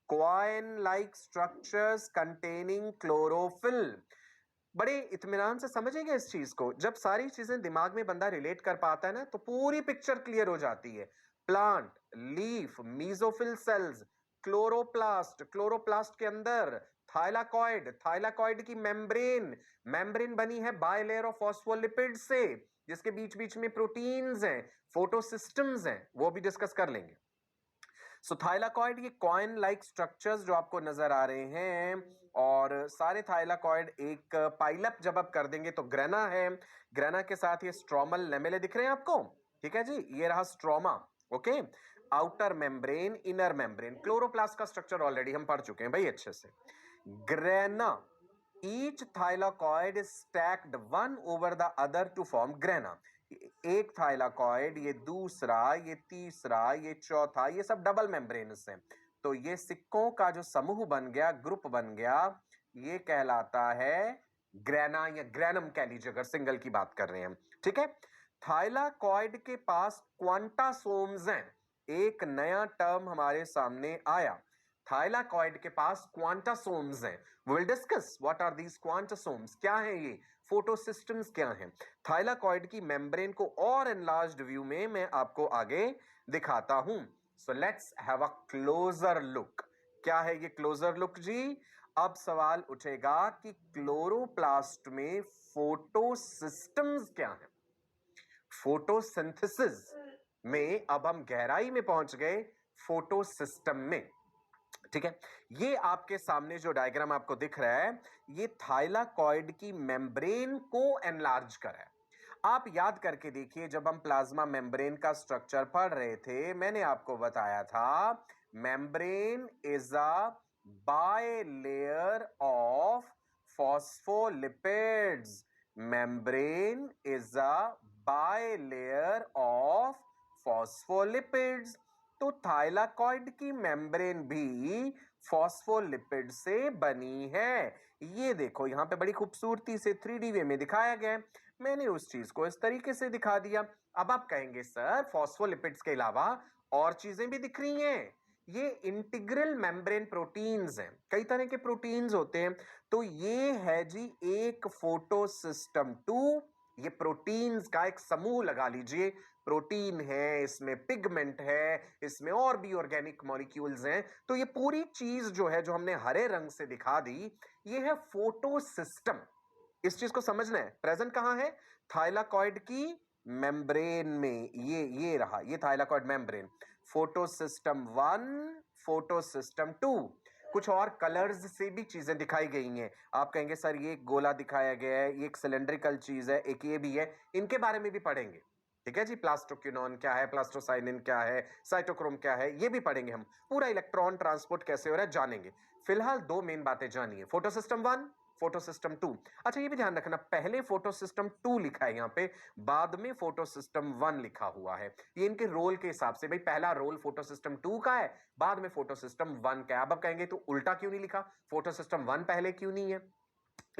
Coin-like structures containing chlorophyll. बड़े इत्मीनान से समझेंगे इस चीज को। जब सारी चीजें दिमाग में बंदा रिलेट कर पाता है ना, तो पूरी पिक्चर क्लियर हो जाती है। Plant, leaf, mesophyll cells, chloroplast, chloroplast के अंदर थाइलाकॉइड, थाइलाकॉइड की मेम्ब्रेन, मेम्ब्रेन बनी है बायलेयर ऑफ फॉस्फोलिपिड से, जिसके बीच बीच में प्रोटीन्स हैं, फोटोसिस्टम्स हैं, वो भी डिस्कस कर लेंगे। सो थाइलाकॉइड ये कॉइन लाइक स्ट्रक्चर्स जो आपको नजर आ रहे हैं, और सारे थाइलाकॉइड एक पाइलअप जब आप कर देंगे तो ग्रेना है, ग्रेना के साथ ये स्ट्रोमल लेमेले दिख रहे हैं आपको, ठीक है जी, ये रहा stroma, okay. Outer membrane, inner membrane, chloroplast का स्ट्रक्चर ऑलरेडी हम पढ़ चुके हैं भाई अच्छे से। Grana, each thylakoid is stacked one over the other to form grana। एक थाइलाकॉइड, ये दूसरा, ये तीसरा, ये चौथा, ये सब डबल मेम्ब्रेन्स हैं। तो ये सिक्कों का जो समूह बन गया, ग्रुप बन गया, ये कहलाता है ग्रेना या ग्रेनम कह लीजिए अगर सिंगल की बात कर रहे हैं हम, ठीक है। थाइलाकॉइड के पास क्वांटासोम्स हैं, एक नया टर्म हमारे सामने आया। थाइलाकॉइड के पास क्वांटासोम्स हैं। We will discuss what are these quantasomes, क्या है ये, फोटोसिस्टम्स क्या हैं। थाइलाकॉइड की मेम्ब्रेन को और एनलार्ज्ड व्यू में मैं आपको आगे दिखाता हूं। So let's have a closure look. क्या है ये क्लोजर लुक जी? अब सवाल उठेगा कि क्लोरोप्लास्ट में फोटोसिस्टम्स क्या हैं। फोटोसिंथेसिस में अब हम गहराई में पहुंच गए, फोटोसिस्टम में, ठीक है। ये आपके सामने जो डायग्राम आपको दिख रहा है, ये थाइलाकॉइड की मेम्ब्रेन को एनलार्ज कर है। आप याद करके देखिए, जब हम प्लाज्मा मेम्ब्रेन का स्ट्रक्चर पढ़ रहे थे, मैंने आपको बताया था membrane is a bilayer of phospholipids. Membrane is a bilayer of phospholipids. तो थाइलाकॉइड की मेम्ब्रेन भी फॉस्फोलिपिड से बनी है। ये देखो यहां पे बड़ी खूबसूरती से 3D वे में दिखाया गया है। मैंने उस चीज को इस तरीके से दिखा दिया। अब आप कहेंगे सर फॉस्फोलिपिड्स के अलावा और चीजें भी दिख रही हैं। ये इंटीग्रल मेम्ब्रेन प्रोटीन्स हैं, कई तरह के प्रोटीन्स होते हैं। तो ये है जी एक फोटोसिस्टम 2, ये प्रोटीन्स का एक समूह लगा लीजिए। प्रोटीन है, इसमें पिगमेंट है, इसमें और भी ऑर्गेनिक मॉलिक्यूल्स हैं। तो ये पूरी चीज जो है, जो हमने हरे रंग से दिखा दी, ये है फोटोसिस्टम। इस चीज को समझना है। प्रेजेंट कहां है? थाइलाकॉइड की मेम्ब्रेन में। ये रहा, ये थाइलाकॉइड मेम्ब्रेन। Photosystem 1, photosystem 2। कुछ और कलर्स से भी चीजें दिखाई गई हैं। आप कहेंगे सर ये एक गोला दिखाया गया है, ये एक सिलेंड्रिकल चीज है, एक ये भी है, इनके बारे में भी पढ़ेंगे, ठीक है जी। प्लास्टोक्विनोन क्या है, प्लास्टोसाइनिन क्या है, साइटोक्रोम क्या है, ये भी पढ़ेंगे हम। पूरा इलेक्ट्रॉन ट्रांसपोर्ट कैसे हो रहा है जानेंगे। फिलहाल दो मेन बातें जानिए, फोटोसिस्टम 1, फोटोसिस्टम 2। अच्छा ये भी ध्यान रखना, पहले फोटोसिस्टम 2 लिखा है यहाँ पे, बाद में फोटोसिस्टम 1 लिखा हुआ है। ये इनके रोल के हिसाब से, भाई पहला रोल फोटोसिस्टम 2 का है, बाद में फोटोसिस्टम 1 का है। अब आप कहेंगे तो उल्टा क्यों नहीं लिखा, फोटोसिस्टम 1 पहले क्यों नहीं है?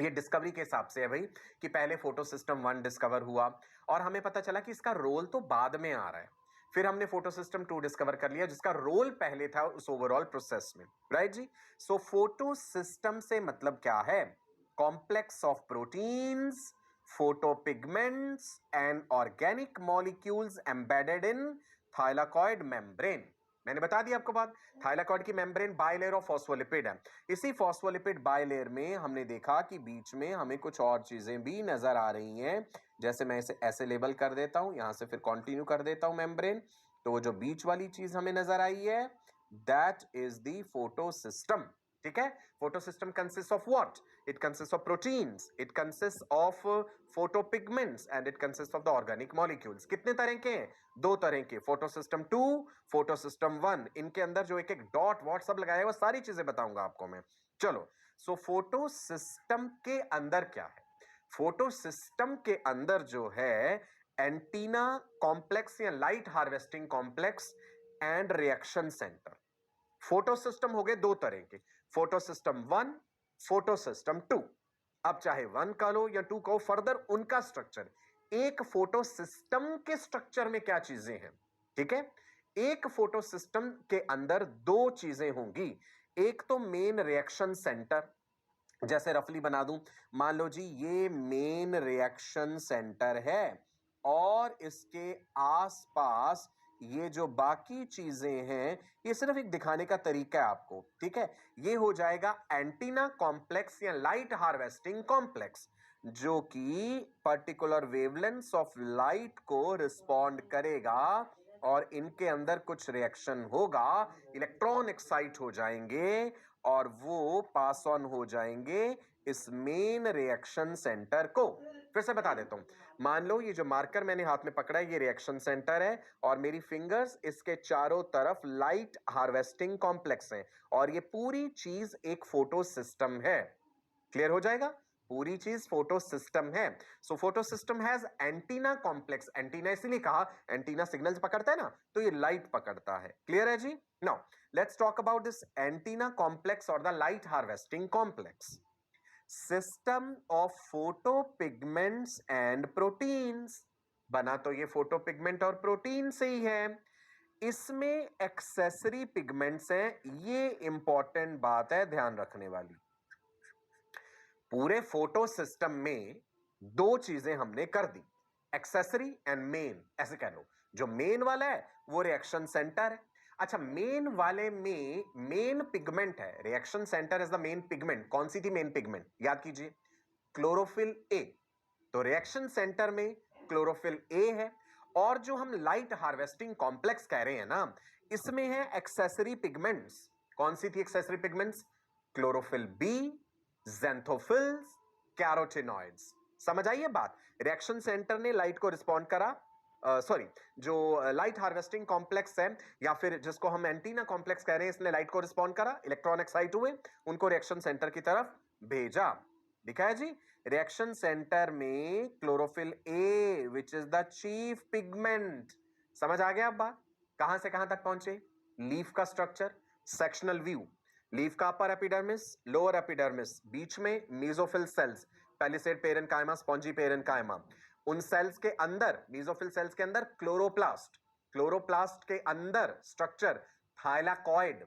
ये डिस्कवरी के हिसाब से है भाई, कि पहले फोटोसिस्टम 1 डिस्कवर हुआ और हमें पता चला कि इसका रोल तो बाद में आ रहा है। फिर हमने फोटोसिस्टम 2 डिस्कवर कर लिया, जिसका रोल पहले था उस ओवरऑल प्रोसेस में, राइट जी। सो फोटोसिस्टम से मतलब क्या है? Complex of proteins, photopigments and organic molecules embedded in thylakoid membrane. मैंने बता दिया आपको बात। थाइलाकॉइड की मेम्ब्रेन बायलेयर ऑफ फॉस्फोलिपिड है। इसी फॉस्फोलिपिड बायलेयर में हमने देखा कि बीच में हमें कुछ और चीजें भी नजर आ रही हैं। जैसे मैं इसे ऐसे लेबल कर देता हूं, यहां से फिर कंटिन्यू कर देता हूं मेम्ब्रेन। तो वो जो बीच वाली चीज हमें नजर आई है, दैट इज द फोटोसिस्टम, ठीक है। Photosystem consist of what? It consist of proteins, it consist of photopigments and it consist of the organic molecules. कितने तरह के हैं? दो तरह के, फोटोसिस्टम 2, फोटोसिस्टम 1। इनके अंदर जो एक एक डॉट वॉट सब लगाया है, वो सारी चीजें बताऊंगा आपको मैं। चलो, सो फोटोसिस्टम के अंदर क्या है? फोटोसिस्टम के अंदर जो है एंटीना कॉम्प्लेक्स या light harvesting complex and reaction centre. Photosystem हो गए दो तरह के, फोटोसिस्टम 1, फोटोसिस्टम 2। अब चाहे 1 का लो या 2 का हो, फर्दर उनका स्ट्रक्चर। एक फोटोसिस्टम के स्ट्रक्चर में क्या चीजें हैं, ठीक है। एक फोटोसिस्टम के अंदर दो चीजें होंगी, एक तो मेन रिएक्शन सेंटर, जैसे रफली बना दूं, मान लो जी ये मेन रिएक्शन सेंटर है और इसके आसपास ये जो बाकी चीजें हैं ये सिर्फ एक दिखाने का तरीका है आपको, ठीक है। ये हो जाएगा एंटीना कॉम्प्लेक्स या लाइट हार्वेस्टिंग कॉम्प्लेक्स, जो कि पर्टिकुलर वेवलेंथ्स ऑफ लाइट को रिस्पॉन्ड करेगा और इनके अंदर कुछ रिएक्शन होगा, इलेक्ट्रॉन एक्साइट हो जाएंगे और वो पास ऑन हो जाएंगे इस मेन रिएक्शन सेंटर को। फिर से बता देता हूं, मान लो ये जो मार्कर मैंने हाथ में पकड़ा है ये रिएक्शन सेंटर है और मेरी फिंगर्स इसके चारों तरफ लाइट हार्वेस्टिंग कॉम्प्लेक्स हैं और ये पूरी चीज एक फोटो सिस्टम है। क्लियर हो जाएगा, पूरी चीज फोटो सिस्टम है। So photo system has antenna complex, antenna इसलिए कहा, एंटीना सिग्नल्स पकड़ता है ना, तो ये लाइट पकड़ता है। क्लियर है जी। Now let's talk about this antenna complex और the light harvesting complex. System of photo pigments and proteins, बना तो ये फोटो पिगमेंट और प्रोटीन से ही है, इसमें एक्सेसरी पिगमेंट्स हैं, ये इंपॉर्टेंट बात है ध्यान रखने वाली। पूरे फोटो सिस्टम में दो चीजें हमने कर दी, एक्सेसरी एंड मेन, ऐसे कह लो। जो मेन वाला है वो रिएक्शन सेंटर है। अच्छा, मेन वाले में मेन पिगमेंट है, reaction centre is the main pigment. कौन सी थी मेन पिगमेंट, याद कीजिए, क्लोरोफिल ए। तो रिएक्शन सेंटर में क्लोरोफिल ए है और जो हम लाइट हार्वेस्टिंग कॉम्प्लेक्स कह रहे हैं ना, इसमें है एक्सेसरी पिगमेंट्स। कौन सी थी accessory pigments, chlorophyll B, xanthophylls, carotenoids. समझ आई ये बात, रिएक्शन सेंटर ने लाइट को रिस्पॉन्ड करा, सॉरी जो लाइट हार्वेस्टिंग कॉम्प्लेक्स है या फिर जिसको हम एंटीना कॉम्प्लेक्स कह रहे हैं, इसने लाइट को रिस्पॉन्ड करा, इलेक्ट्रॉन एक्साइट हुए, उनको रिएक्शन सेंटर की तरफ भेजा। दिखा है जी, रिएक्शन सेंटर में chlorophyll A which is the chief pigment. समझ आ गया अब बात, कहां से कहां तक पहुंचे। लीफ का स्ट्रक्चर, सेक्शनल व्यू, लीफ का अपर एपिडर्मिस, लोअर एपिडर्मिस, बीच में mesophyll cells, palisade parenchyma, spongy parenchyma, उन सेल्स के अंदर, मेसोफिल सेल्स के अंदर क्लोरोप्लास्ट, क्लोरोप्लास्ट के अंदर स्ट्रक्चर थाइलाकॉइड,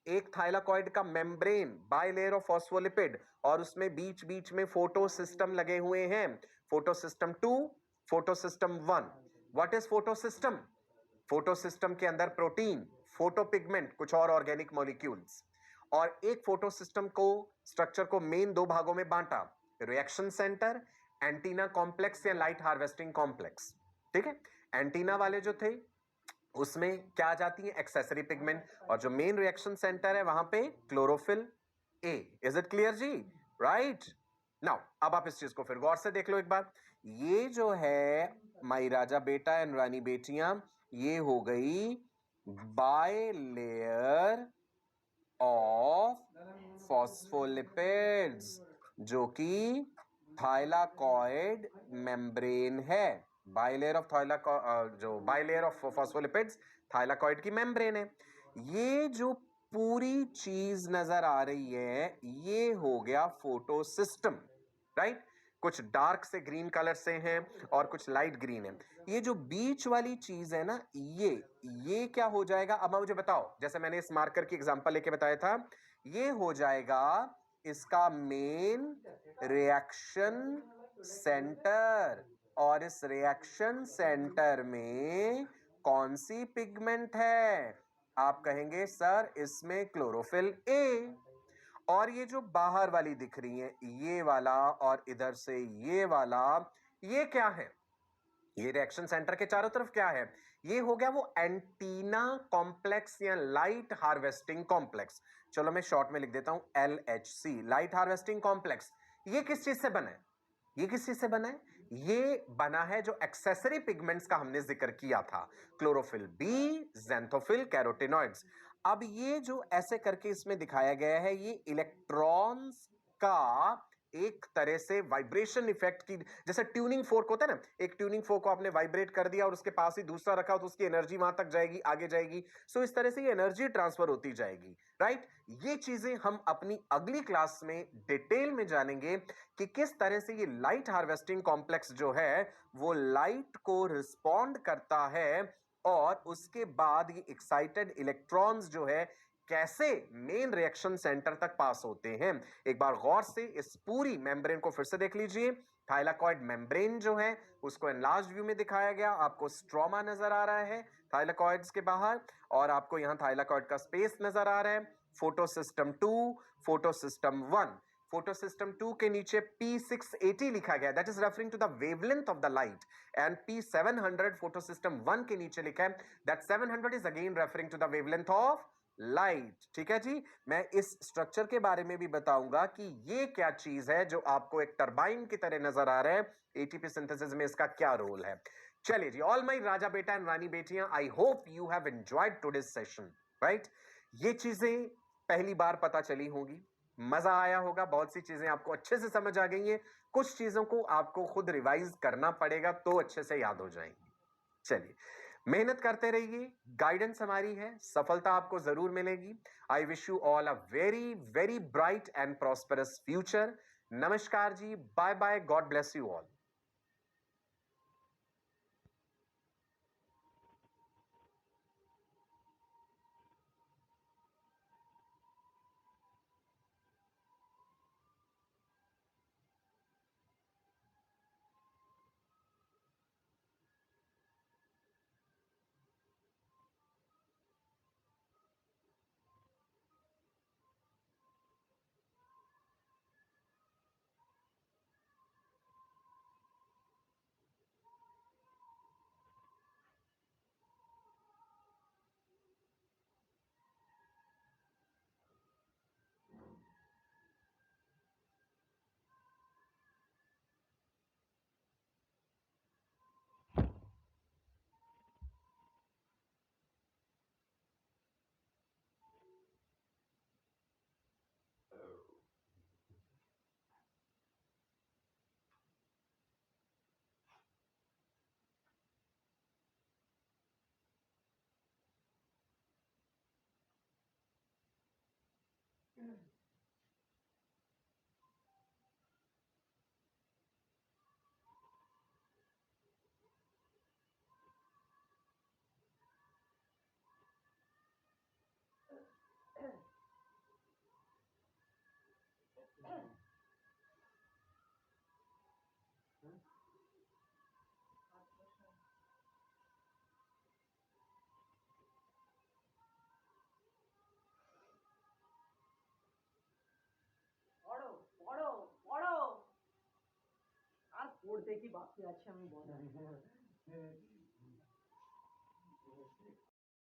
एक थाइलाकॉइड का मेम्ब्रेन, बाइलेयर ऑफ फॉस्फोलिपिड और उसमें बीच बीच में फोटो सिस्टम लगे हुए हैं, photo system 2, photo system 1। What is photo system, photo system के अंदर प्रोटीन, फोटो पिगमेंट, कुछ और ऑर्गेनिक मॉलिक्यूल्स, और एक फोटो सिस्टम को, स्ट्रक्चर को मेन दो भागों में बांटा, रिएक्शन सेंटर, एंटीना कॉम्प्लेक्स या लाइट हार्वेस्टिंग कॉम्प्लेक्स। ठीक है, एंटीना वाले जो थे उसमें क्या आ जाती है, एक्सेसरी पिगमेंट, और जो मेन रिएक्शन सेंटर है वहां पे chlorophyll A. Is it clear जी, राइट। नाउ अब आप इस चीज को फिर गौर से देख लो एक बार, ये जो है माई राजा बेटा एंड रानी बेटियां, ये हो गई बायलेयर ऑफ फॉस्फोलिपिड्स, जो कि थाइलाकॉइड मेम्ब्रेन है। बाइलेयर ऑफ जो बाइलेयर ऑफ फॉस्फोलिपिड्स थाइलाकॉइड की मेम्ब्रेन है। ये जो पूरी चीज नजर आ रही है ये हो गया फोटो सिस्टम, राइट। कुछ डार्क से ग्रीन कलर से हैं और कुछ लाइट ग्रीन है। ये जो बीच वाली चीज है ना, ये क्या हो जाएगा, अब मुझे बताओ, जैसे मैंने इस मार्कर की एग्जांपल लेके बताया था, ये हो जाएगा इसका मेन रिएक्शन सेंटर। और इस रिएक्शन सेंटर में कौन सी पिगमेंट है, आप कहेंगे सर इसमें क्लोरोफिल ए। और ये जो बाहर वाली दिख रही है ये वाला और इधर से ये वाला, ये क्या है, ये रिएक्शन सेंटर के चारों तरफ क्या है, ये हो गया वो एंटीना कॉम्प्लेक्स या लाइट हार्वेस्टिंग कॉम्प्लेक्स। चलो मैं शॉर्ट में लिख देता हूं LHC, लाइट हार्वेस्टिंग कॉम्प्लेक्स। ये किस चीज से बना है, ये किस चीज से बना है, ये बना है जो एक्सेसरी पिगमेंट्स का हमने जिक्र किया था, क्लोरोफिल बी, ज़ैंथोफिल, कैरोटिनॉइड्स। अब ये जो ऐसे करके इसमें दिखाया गया है, ये इलेक्ट्रॉन्स का एक तरह से वाइब्रेशन इफेक्ट की, जैसे ट्यूनिंग फोर्क होता है ना, एक ट्यूनिंग फोर्क को आपने वाइब्रेट कर दिया और उसके पास ही दूसरा रखा तो उसकी एनर्जी वहां तक जाएगी, आगे जाएगी। सो इस तरह से ये एनर्जी ट्रांसफर होती जाएगी, राइट। ये चीजें हम अपनी अगली क्लास में डिटेल में जानेंगे कि किस तरह से ये लाइट हार्वेस्टिंग कॉम्प्लेक्स जो है वो लाइट को रिस्पॉन्ड करता है और उसके बाद ये एक्साइटेड इलेक्ट्रॉन्स जो है कैसे मेन रिएक्शन सेंटर तक पास होते हैं। एक बार गौर से इस पूरी मेम्ब्रेन को फिर से देख लीजिए। थाइलाकॉइड मेम्ब्रेन जो है उसको एनलार्ज व्यू में दिखाया गया। आपको स्ट्रोमा नजर आ रहा है थाइलाकॉइड्स के बाहर, और आपको यहाँ थाइलाकॉइड का स्पेस नजर आ रहा है। Photo system 2, photo system 1। Photo system 2 के नीचे P680 लिखा गया, that is referring to the wavelength of the light, and P700 photo system 1 के नीचे लिखा है, that 700 is again referring to the wavelength of light. ठीक है जी। मैं इस स्ट्रक्चर के बारे में भी बताऊंगा कि ये क्या चीज है जो आपको एक टरबाइन की तरह नजर आ रहा है, एटीपी सिंथेसिस में इसका क्या रोल है। चलिए जी, ऑल माई राजा बेटा एंड रानी बेटियां, I hope you have enjoyed today's session, right. ये चीजें पहली बार पता चली होंगी, मजा आया होगा, बहुत सी चीजें आपको अच्छे से समझ आ गई हैं। कुछ चीजों को आपको खुद रिवाइज करना पड़ेगा तो अच्छे से याद हो जाएंगी। चलिए, मेहनत करते रहिए, गाइडेंस हमारी है, सफलता आपको जरूर मिलेगी। I wish you all a very very bright and prosperous future. नमस्कार जी, bye bye, God bless you all. পড়ো পড়ো পড়ো আর পড়তে কি বাকি আছে আমি বলো